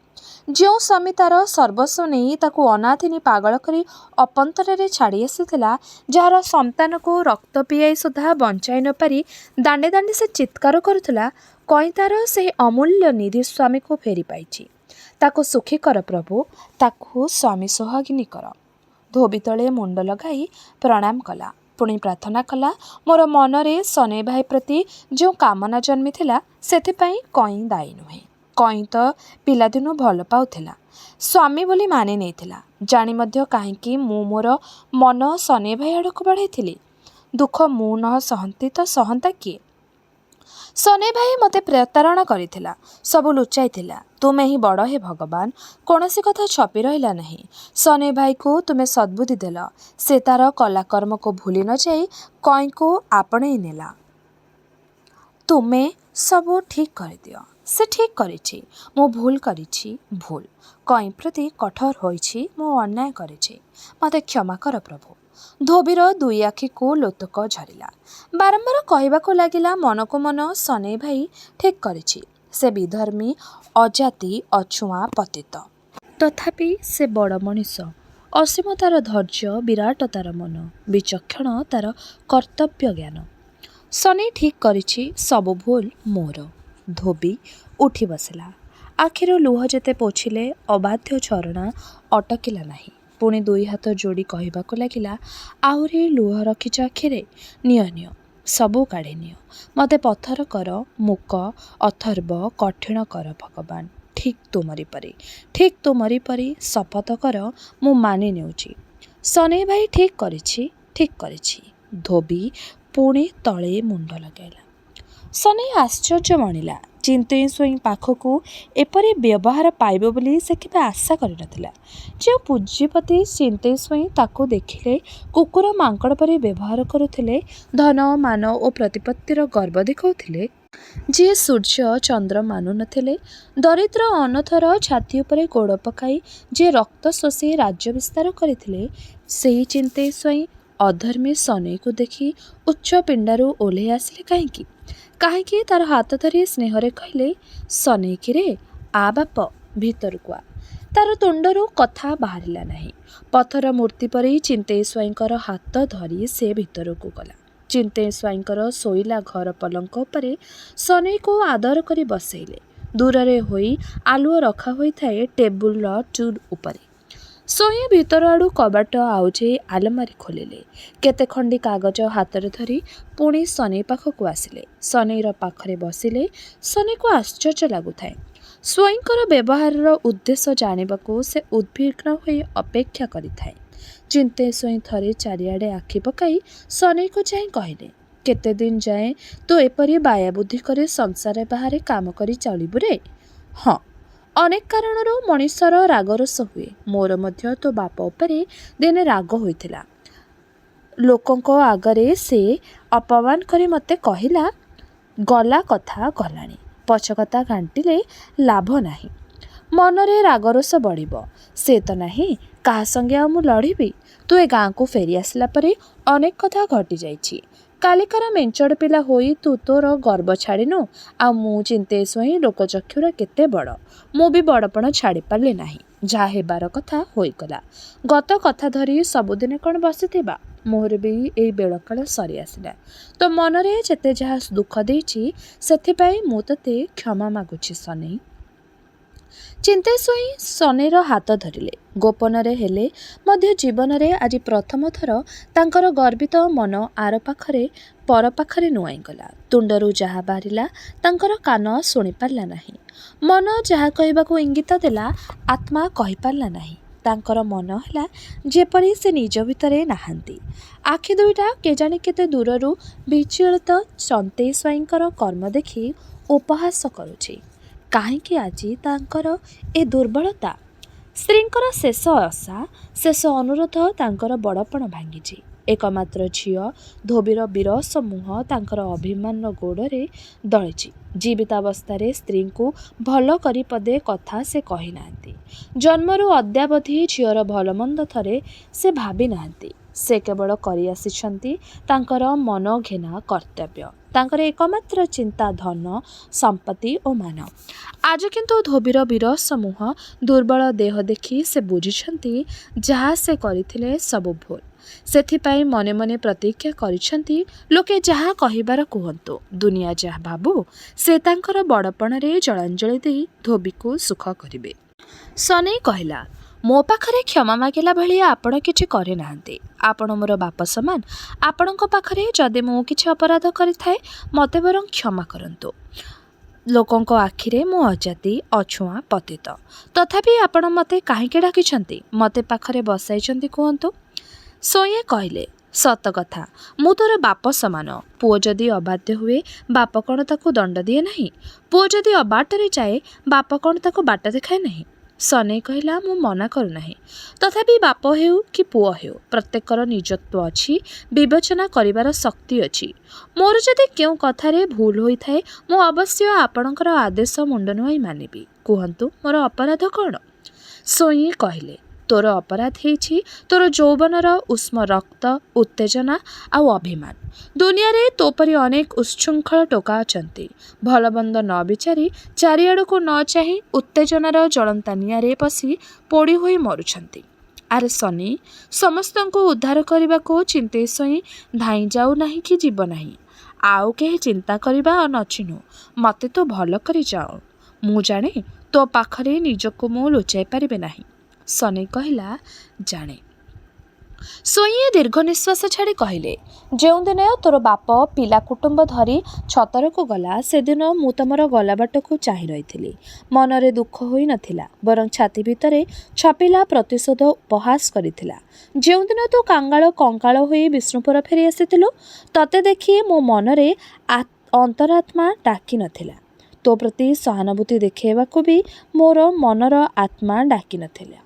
ଯେଉଁ ସ୍ୱାମୀ ତାର ସର୍ବସ୍ୱ ନେଇ ତାକୁ ଅନାଥିନୀ ପାଗଳ କରି ଅପନ୍ତରରେ ଛାଡ଼ି ଆସିଥିଲା, ଯାହାର ସନ୍ତାନକୁ ରକ୍ତ ପିଆଇ ସୁଦ୍ଧା ବଞ୍ଚାଇ ନ ପାରି ଦାଣ୍ଡେ ଦାଣ୍ଡେ ସେ ଚିତ୍କାର କରୁଥିଲା, କଇଁ ତାର ସେହି ଅମୂଲ୍ୟ ନିଧି ସ୍ୱାମୀକୁ ଫେରି ପାଇଛି। ତାକୁ ସୁଖୀ କର ପ୍ରଭୁ, ତାକୁ ସ୍ୱାମୀ ସୁହାଗିନୀ କର। ଧୋବି ତଳେ ମୁଣ୍ଡ ଲଗାଇ ପ୍ରଣାମ କଲା। ପୁଣି ପ୍ରାର୍ଥନା କଲା, ମୋର ମନରେ ଶନି ଭାଇ ପ୍ରତି ଯେଉଁ କାମନା ଜନ୍ମିଥିଲା, ସେଥିପାଇଁ କଇଁ ଦାୟୀ ନୁହେଁ। କଇଁ ତ ପିଲାଦିନୁ ଭଲ ପାଉଥିଲା, ସ୍ୱାମୀ ବୋଲି ମାନି ନେଇଥିଲା। ଜାଣି ମଧ୍ୟ କାହିଁକି ମୁଁ ମୋର ମନ ଶନି ଭାଇ ଆଡ଼କୁ ବଢ଼ାଇଥିଲି? ଦୁଃଖ ମୁଁ ନ ସହନ୍ତି ତ ସହନ୍ତା କିଏ? ଶନି ଭାଇ ମୋତେ ପ୍ରତାରଣା କରିଥିଲା, ସବୁ ଲୁଚାଇଥିଲା। ତୁମେ ହିଁ ବଡ଼ ହେ ଭଗବାନ। କୌଣସି କଥା ଛପି ରହିଲା ନାହିଁ। ଶନି ଭାଇକୁ ତୁମେ ସଦ୍ବୁଦ୍ଧି ଦେଲ। ସେ ତାର କଲାକର୍ମକୁ ଭୁଲି ନ ଯାଇ କଇଁକୁ ଆପଣେଇ ନେଲା। ତୁମେ ସବୁ ଠିକ୍ କରିଦିଅ। ସେ ଠିକ୍ କରିଛି, ମୁଁ ଭୁଲ କରିଛି ଭୁଲ। କଇଁ ପ୍ରତି କଠୋର ହୋଇଛି, ମୁଁ ଅନ୍ୟାୟ କରିଛି। ମୋତେ କ୍ଷମା କର ପ୍ରଭୁ। ଧୋବିର ଦୁଇ ଆଖିକୁ ଲୋତକ ଝରିଲା। ବାରମ୍ବାର କହିବାକୁ ଲାଗିଲା, ମନକୁ ମନ ଶନି ଭାଇ ଠିକ୍ କରିଛି। ସେ ବିଧର୍ମୀ, ଅଜାତି, ଅଛୁଆଁ, ପତିତ। ତଥାପି ସେ ବଡ଼ ମଣିଷ। ଅସୀମ ତାର ଧୈର୍ଯ୍ୟ, ବିରାଟ ତାର ମନ, ବିଚକ୍ଷଣ ତାର କର୍ତ୍ତବ୍ୟ ଜ୍ଞାନ। ଶନି ଠିକ୍ କରିଛି, ସବୁ ଭୁଲ ମୋର। ଧୋବି ଉଠି ବସିଲା। ଆଖିରୁ ଲୁହ ଯେତେ ପୋଛିଲେ ଅବାଧ୍ୟ ଝରଣା ଅଟକିଲା ନାହିଁ। ପୁଣି ଦୁଇ ହାତ ଯୋଡ଼ି କହିବାକୁ ଲାଗିଲା, ଆହୁରି ଲୁହ ରଖିଛ ଆଖିରେ? ନିଅ ନିଅ, ସବୁ କାଢ଼ି ନିଅ। ମୋତେ ପଥର କର, ମୂକ, ଅଥର୍ବ, କଠିନ କର ଭଗବାନ। ଠିକ୍ ତୁମରି ପରି ଶପଥ କର, ମୁଁ ମାନି ନେଉଛି। ଶନି ଭାଇ ଠିକ୍ କରିଛି, ଠିକ୍ କରିଛି। ଧୋବି ପୁଣି ତଳେ ମୁଣ୍ଡ ଲଗାଇଲା। ଶନି ଆଶ୍ଚର୍ଯ୍ୟ ମଣିଲା। ଚିନ୍ତେଇ ସ୍ୱଇଁ ପାଖକୁ ଏପରି ବ୍ୟବହାର ପାଇବ ବୋଲି ସେ କେବେ ଆଶା କରିନଥିଲା। ଯେଉଁ ପୁଞ୍ଜିପତି ଚିନ୍ତେଇ ସ୍ୱଇଁ ତାକୁ ଦେଖିଲେ କୁକୁର ମାଙ୍କଡ଼ ପରି ବ୍ୟବହାର କରୁଥିଲେ, ଧନ ମାନ ଓ ପ୍ରତିପତ୍ତିର ଗର୍ବ ଦେଖାଉଥିଲେ, ଯିଏ ସୂର୍ଯ୍ୟ ଚନ୍ଦ୍ର ମାନୁ ନଥିଲେ, ଦରିଦ୍ର ଅନଥର ଛାତି ଉପରେ ଗୋଡ଼ ପକାଇ ଯିଏ ରକ୍ତ ଶୋଷି ରାଜ୍ୟ ବିସ୍ତାର କରିଥିଲେ, ସେହି ଚିନ୍ତେଇ ସ୍ୱଇଁ ଅଧର୍ମୀ ଶନିକୁ ଦେଖି ଉଚ୍ଚ ପିଣ୍ଡାରୁ ଓହ୍ଲାଇ ଆସିଲେ କାହିଁକି? କାହିଁକି ତାର ହାତ ଧରି ସ୍ନେହରେ କହିଲେ, ଶନିକିରେ ଆ ବାପ, ଭିତରକୁ ଆ। ତାର ତୁଣ୍ଡରୁ କଥା ବାହାରିଲା ନାହିଁ। ପଥର ମୂର୍ତ୍ତି ପରି ଚିନ୍ତେଇ ସ୍ୱାଇଁଙ୍କର ହାତ ଧରି ସେ ଭିତରକୁ ଗଲା। ଚିନ୍ତେଇ ସ୍ୱାଇଁଙ୍କର ଶୋଇଲା ଘର ପଲଙ୍କ ଉପରେ ଶନିକୁ ଆଦର କରି ବସେଇଲେ। ଦୂରରେ ହୋଇ ଆଲୁଅ ରଖା ହୋଇଥାଏ ଟେବୁଲର ଟୁଲ୍ ଉପରେ। ସ୍ୱଇଁ ଭିତର ଆଡ଼ୁ କବାଟ ଆଉଜେଇ ଆଲମାରୀ ଖୋଲିଲେ। କେତେ ଖଣ୍ଡି କାଗଜ ହାତରେ ଧରି ପୁଣି ଶନି ପାଖକୁ ଆସିଲେ। ଶନିର ପାଖରେ ବସିଲେ। ଶନିକୁ ଆଶ୍ଚର୍ଯ୍ୟ ଲାଗୁଥାଏ। ସ୍ୱଇଁଙ୍କର ବ୍ୟବହାରର ଉଦ୍ଦେଶ୍ୟ ଜାଣିବାକୁ ସେ ଉଦ୍ବିଗ୍ନ ହୋଇ ଅପେକ୍ଷା କରିଥାଏ। ଚିନ୍ତେଇ ସ୍ୱଇଁ ଥରେ ଚାରିଆଡ଼େ ଆଖି ପକାଇ ଶନିକୁ ଚାହିଁ କହିଲେ, କେତେଦିନ ଯାଏଁ ତୁ ଏପରି ବାୟା ବୁଦ୍ଧି କରି ସଂସାର ବାହାରେ କାମ କରି ଚଳିବୁ ରେ? ହଁ, ଅନେକ କାରଣରୁ ମଣିଷର ରାଗରୋଷ ହୁଏ। ମୋର ମଧ୍ୟ ତୋ ବାପ ଉପରେ ଦିନେ ରାଗ ହୋଇଥିଲା। ଲୋକଙ୍କ ଆଗରେ ସେ ଅପମାନ କରି ମୋତେ କହିଲା, ଗଲା କଥା ଗଲାଣି, ପଛ କଥା ଘାଣ୍ଟିଲେ ଲାଭ ନାହିଁ। ମନରେ ରାଗରୋଷ ବଢ଼ିବ, ସେ ତ ନାହିଁ, କାହା ସଙ୍ଗେ ଆଉ ମୁଁ ଲଢ଼ିବି? ତୁ ଏ ଗାଁକୁ ଫେରି ଆସିଲା ପରେ ଅନେକ କଥା ଘଟିଯାଇଛି। କାଲିକାର ମେଞ୍ଚଡ଼ ପିଲା ହୋଇ ତୁ ତୋର ଗର୍ବ ଛାଡ଼ିନୁ। ଆଉ ମୁଁ ଚିନ୍ତେଇ ସ୍ୱଇଁ ଲୋକଚକ୍ଷୁର କେତେ ବଡ଼। ମୁଁ ବି ବଡ଼ପଣ ଛାଡ଼ି ପାରିଲି ନାହିଁ। ଯାହା ହେବାର କଥା ହୋଇଗଲା। ଗତ କଥା ଧରି ସବୁଦିନେ କ'ଣ ବସିଥିବା? ମୋର ବି ଏଇ ବେଳକାଳ ସରି ଆସିଲା। ତୋ ମନରେ ଯେତେ ଯାହା ଦୁଃଖ ଦେଇଛି, ସେଥିପାଇଁ ମୁଁ ତୋତେ କ୍ଷମା ମାଗୁଛି ଶନି। ଚିନ୍ତେଇ ସ୍ୱଇଁ ଶନିର ହାତ ଧରିଲେ। ଗୋପନରେ ହେଲେ ମଧ୍ୟ ଜୀବନରେ ଆଜି ପ୍ରଥମ ଥର ତାଙ୍କର ଗର୍ବିତ ମନ ଆର ପାଖରେ ପର ପାଖରେ ନୁଆଁଇଗଲା। ତୁଣ୍ଡରୁ ଯାହା ବାହାରିଲା ତାଙ୍କର କାନ ଶୁଣିପାରିଲା ନାହିଁ। ମନ ଯାହା କହିବାକୁ ଇଙ୍ଗିତ ଦେଲା, ଆତ୍ମା କହିପାରିଲା ନାହିଁ। ତାଙ୍କର ମନ ହେଲା ଯେପରି ସେ ନିଜ ଭିତରେ ନାହାନ୍ତି। ଆଖି ଦୁଇଟା କେଜାଣି କେତେ ଦୂରରୁ ବିଚଳିତ ଚନ୍ତେଇ ସ୍ୱାଇଁଙ୍କର କର୍ମ ଦେଖି ଉପହାସ କରୁଛି। କାହିଁକି ଆଜି ତାଙ୍କର ଏ ଦୁର୍ବଳତା? ସ୍ତ୍ରୀଙ୍କର ଶେଷ ଆଶା, ଶେଷ ଅନୁରୋଧ ତାଙ୍କର ବଡ଼ପଣ ଭାଙ୍ଗିଛି। ଏକମାତ୍ର ଝିଅ ଧୋବିର ବିରସ ମୁହଁ ତାଙ୍କର ଅଭିମାନର ଗୋଡ଼ରେ ଦଳିଛି। ଜୀବିତାବସ୍ଥାରେ ସ୍ତ୍ରୀଙ୍କୁ ଭଲ କରି ପଦେ କଥା ସେ କହିନାହାନ୍ତି। ଜନ୍ମରୁ ଅଦ୍ୟାବଧି ଝିଅର ଭଲମନ୍ଦ ଥରେ ସେ ଭାବି ନାହାନ୍ତି। ସେ କେବଳ କରିଆସିଛନ୍ତି ତାଙ୍କର ମନଘେନା କର୍ତ୍ତବ୍ୟ। ତାଙ୍କର ଏକମାତ୍ର ଚିନ୍ତା ଧନ, ସମ୍ପତ୍ତି ଓ ମାନ। ଆଜି କିନ୍ତୁ ଧୋବିର ବିରସ ମୁହଁ, ଦୁର୍ବଳ ଦେହ ଦେଖି ସେ ବୁଝିଛନ୍ତି ଯାହା ସେ କରିଥିଲେ ସବୁ ଭୁଲ। ସେଥିପାଇଁ ମନେ ମନେ ପ୍ରତିଜ୍ଞା କରିଛନ୍ତି, ଲୋକେ ଯାହା କହିବାର କୁହନ୍ତୁ, ଦୁନିଆ ଯାହା ଭାବୁ, ସେ ତାଙ୍କର ବଡ଼ପଣରେ ଜଳାଞ୍ଜଳି ଦେଇ ଧୋବିକୁ ସୁଖ କରିବେ। ସନେଇ କହିଲା, ମୋ ପାଖରେ କ୍ଷମା ମାଗିଲା ଭଳିଆ ଆପଣ କିଛି କରିନାହାନ୍ତି। ଆପଣ ମୋର ବାପ ସମାନ। ଆପଣଙ୍କ ପାଖରେ ଯଦି ମୁଁ କିଛି ଅପରାଧ କରିଥାଏ, ମୋତେ ବରଂ କ୍ଷମା କରନ୍ତୁ। ଲୋକଙ୍କ ଆଖିରେ ମୁଁ ଅଜାତି, ଅଛୁଆଁ, ପତିତ। ତଥାପି ଆପଣ ମୋତେ କାହିଁକି ଡାକିଛନ୍ତି, ମୋତେ ପାଖରେ ବସାଇଛନ୍ତି କୁହନ୍ତୁ। ସ୍ୱଇଁଏ କହିଲେ, ସତ କଥା, ମୁଁ ତୋର ବାପ ସମାନ। ପୁଅ ଯଦି ଅବାଧ୍ୟ ହୁଏ, ବାପ କ'ଣ ତାକୁ ଦଣ୍ଡ ଦିଏ ନାହିଁ? ପୁଅ ଯଦି ଅବାଟରେ ଯାଏ, ବାପ କ'ଣ ତାକୁ ବାଟ ଦେଖାଏ ନାହିଁ? ସନେଇ କହିଲା, ମୁଁ ମନା କରୁନାହିଁ। ତଥାପି ବାପ ହେଉ କି ପୁଅ ହେଉ, ପ୍ରତ୍ୟେକର ନିଜତ୍ୱ ଅଛି, ବିବେଚନା କରିବାର ଶକ୍ତି ଅଛି। ମୋର ଯଦି କେଉଁ କଥାରେ ଭୁଲ ହୋଇଥାଏ, ମୁଁ ଅବଶ୍ୟ ଆପଣଙ୍କର ଆଦେଶ ମୁଣ୍ଡ ନୁଆଁଇ ମାନିବି। କୁହନ୍ତୁ, ମୋର ଅପରାଧ କ'ଣ? ସ୍ୱଇଁଏ କହିଲେ, ତୋର ଅପରାଧ ହେଇଛି ତୋର ଯୌବନର ଉଷ୍ମ ରକ୍ତ, ଉତ୍ତେଜନା ଆଉ ଅଭିମାନ। ଦୁନିଆରେ ତୋ ପରି ଅନେକ ଉଚ୍ଛୃଙ୍ଖଳ ଟୋକା ଅଛନ୍ତି। ଭଲମନ୍ଦ ନ ବିଚାରି, ଚାରିଆଡ଼କୁ ନ ଚାହିଁ ଉତ୍ତେଜନାର ଜ୍ୱଳନ୍ତା ନିଆଁରେ ପଶି ପୋଡ଼ି ହୋଇ ମରୁଛନ୍ତି। ଆରେ ସନି, ସମସ୍ତଙ୍କୁ ଉଦ୍ଧାର କରିବାକୁ ଚିନ୍ତେଇ ସ୍ୱଇଁ ଧାଇଁ ଯାଉ ନାହିଁ କି ଯିବ ନାହିଁ। ଆଉ କେହି ଚିନ୍ତା କରିବା ନଚିନୁ, ମୋତେ ତୁ ଭଲ କରି ଯାଉ। ମୁଁ ଜାଣେ ତୋ ପାଖରେ ନିଜକୁ ମୁଁ ଲୁଚାଇ ପାରିବେ ନାହିଁ। ସନେଇ କହିଲା, ଜାଣେ। ସ୍ୱଇଁଏ ଦୀର୍ଘ ନିଶ୍ୱାସ ଛାଡ଼ି କହିଲେ, ଯେଉଁଦିନ ତୋର ବାପ ପିଲା କୁଟୁମ୍ବ ଧରି ଛତରକୁ ଗଲା, ସେଦିନ ମୁଁ ତମର ଗଲା ବାଟକୁ ଚାହିଁ ରହିଥିଲି। ମନରେ ଦୁଃଖ ହୋଇ ନଥିଲା, ବରଂ ଛାତି ଭିତରେ ଛପିଲା ପ୍ରତିଶୋଧ ଉପହାସ କରିଥିଲା। ଯେଉଁଦିନ ତୁ କାଙ୍ଗାଳ କଙ୍କାଳ ହୋଇ ବିଷ୍ଣୁପୁର ଫେରି ଆସିଥିଲୁ, ତତେ ଦେଖି ମୋ ମନରେ ଅନ୍ତରାତ୍ମା ଡାକି ନଥିଲା। ତୋ ପ୍ରତି ସହାନୁଭୂତି ଦେଖାଇବାକୁ ବି ମୋର ମନର ଆତ୍ମା ଡାକି ନଥିଲା।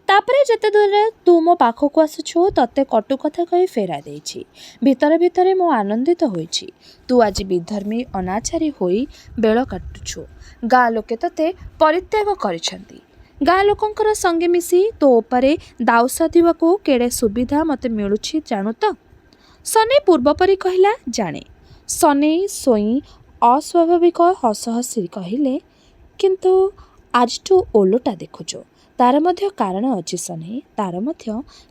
ତାପରେ ଯେତେ ଦୂରରେ ତୁ ମୋ ପାଖକୁ ଆସୁଛୁ, ତତେ କଟୁ କଥା କହି ଫେରାଇ ଦେଇଛି। ଭିତରେ ଭିତରେ ମୁଁ ଆନନ୍ଦିତ ହୋଇଛି। ତୁ ଆଜି ବିଧର୍ମୀ ଅନାଚାରୀ ହୋଇ ବେଳ କାଟୁଛୁ। ଗାଁ ଲୋକେ ତତେ ପରିତ୍ୟାଗ କରିଛନ୍ତି। ଗାଁ ଲୋକଙ୍କର ସଙ୍ଗେ ମିଶି ତୋ ଉପରେ ଦାଉ ସାଧିବାକୁ କେଡ଼େ ସୁବିଧା ମୋତେ ମିଳୁଛି ଜାଣୁ ତ? ସନେଇ ପୂର୍ବପରି କହିଲା, ଜାଣେ। ସନେଇ ସ୍ୱଇଁ ଅସ୍ୱାଭାବିକ ହସ ହସି କହିଲେ, କିନ୍ତୁ ଆଜିଠୁ ଓଲଟା ଦେଖୁଛୁ। ତାର ମଧ୍ୟ କାରଣ ଅଛି ସନେଇ, ତାର ମଧ୍ୟ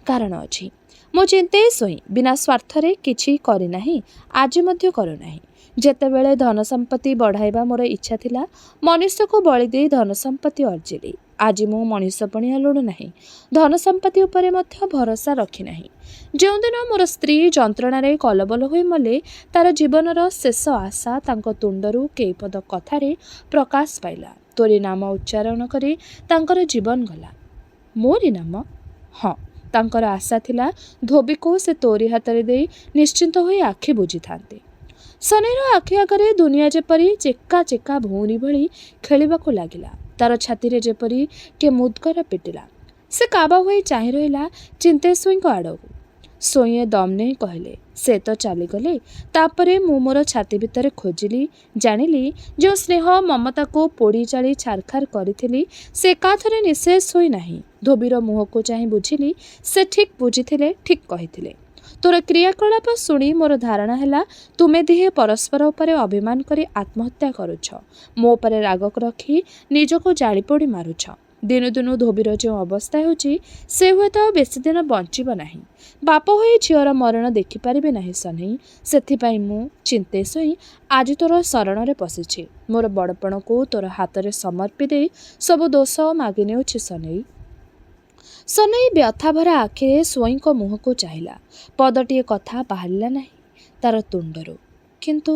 କାରଣ ଅଛି। ମୁଁ ଚିନ୍ତେଇ ସ୍ୱଇଁ ବିନା ସ୍ୱାର୍ଥରେ କିଛି କରିନାହିଁ, ଆଜି ମଧ୍ୟ କରୁନାହିଁ। ଯେତେବେଳେ ଧନ ସମ୍ପତ୍ତି ବଢ଼ାଇବା ମୋର ଇଚ୍ଛା ଥିଲା, ମନୁଷ୍ୟକୁ ବଳି ଦେଇ ଧନ ସମ୍ପତ୍ତି ଅର୍ଜିଲି। ଆଜି ମୁଁ ମଣିଷ ପଣିଆ ଲୋଡ଼ୁ ନାହିଁ, ଧନ ସମ୍ପତ୍ତି ଉପରେ ମଧ୍ୟ ଭରସା ରଖିନାହିଁ। ଯେଉଁଦିନ ମୋର ସ୍ତ୍ରୀ ଯନ୍ତ୍ରଣାରେ କଲବଲ ହୋଇ ମଲେ, ତାର ଜୀବନର ଶେଷ ଆଶା ତାଙ୍କ ତୁଣ୍ଡରୁ କେଇପଦ କଥାରେ ପ୍ରକାଶ ପାଇଲା। ତୋରି ନାମ ଉଚ୍ଚାରଣ କରି ତାଙ୍କର ଜୀବନ ଗଲା। ମୋରି ନାମ? ହଁ। ତାଙ୍କର ଆଶା ଥିଲା ଧୋବିକୁ ସେ ତୋରି ହାତରେ ଦେଇ ନିଶ୍ଚିନ୍ତ ହୋଇ ଆଖି ବୁଜିଥାନ୍ତେ। ସନେଇର ଆଖି ଆଗରେ ଦୁନିଆ ଯେପରି ଚେକା ଚେକା ଭଉଁରୀ ଭଳି ଖେଳିବାକୁ ଲାଗିଲା। ତାର ଛାତିରେ ଯେପରି କିଏ ମୁଦ୍ଗର ପିଟିଲା। ସେ କାବା ହୋଇ ଚାହିଁ ରହିଲା ଚିନ୍ତେଇ ସ୍ୱଇଁଙ୍କ ଆଡ଼କୁ। ସ୍ୱଇଁଏ ଦମ୍ ନେଇ କହିଲେ, ସେ ତ ଚାଲିଗଲେ। ତାପରେ ମୁଁ ମୋର ଛାତି ଭିତରେ ଖୋଜିଲି, ଜାଣିଲି ଯେଉଁ ସ୍ନେହ ମମତାକୁ ପୋଡ଼ି ଜାଳି ଛାରଖାର କରିଥିଲି, ସେ ଏକାଥରେ ନିଃଶେଷ ହୋଇ ନାହିଁ। ଧୋବିର ମୁହଁକୁ ଚାହିଁ ବୁଝିଲି, ସେ ଠିକ୍ ବୁଝିଥିଲେ, ଠିକ୍ କହିଥିଲେ। ତୋର କ୍ରିୟାକଳାପ ଶୁଣି ମୋର ଧାରଣା ହେଲା, ତୁମେ ଦିହେଁ ପରସ୍ପର ଉପରେ ଅଭିମାନ କରି ଆତ୍ମହତ୍ୟା କରୁଛ। ମୋ ଉପରେ ରାଗ ରଖି ନିଜକୁ ଜାଳି ପୋଡ଼ି ମାରୁଛ। ଦିନୁ ଦିନୁ ଧୋବିର ଯେଉଁ ଅବସ୍ଥା ହେଉଛି, ସେ ହୁଏତ ଆଉ ବେଶୀ ଦିନ ବଞ୍ଚିବ ନାହିଁ। ବାପ ହୋଇ ଝିଅର ମରଣ ଦେଖିପାରିବେ ନାହିଁ ସନେଇ। ସେଥିପାଇଁ ମୁଁ ଚିନ୍ତେଇ ସ୍ୱଇଁ ଆଜି ତୋର ଶରଣରେ ପଶିଛି। ମୋର ବଡ଼ପଣକୁ ତୋର ହାତରେ ସମର୍ପି ଦେଇ ସବୁ ଦୋଷ ମାଗି ନେଉଛି ସନେଇ। ସନେଇ ବ୍ୟଥାଭରା ଆଖିରେ ସ୍ୱଇଁଙ୍କ ମୁହଁକୁ ଚାହିଁଲା। ପଦଟିଏ କଥା ବାହାରିଲା ନାହିଁ ତାର ତୁଣ୍ଡରୁ। କିନ୍ତୁ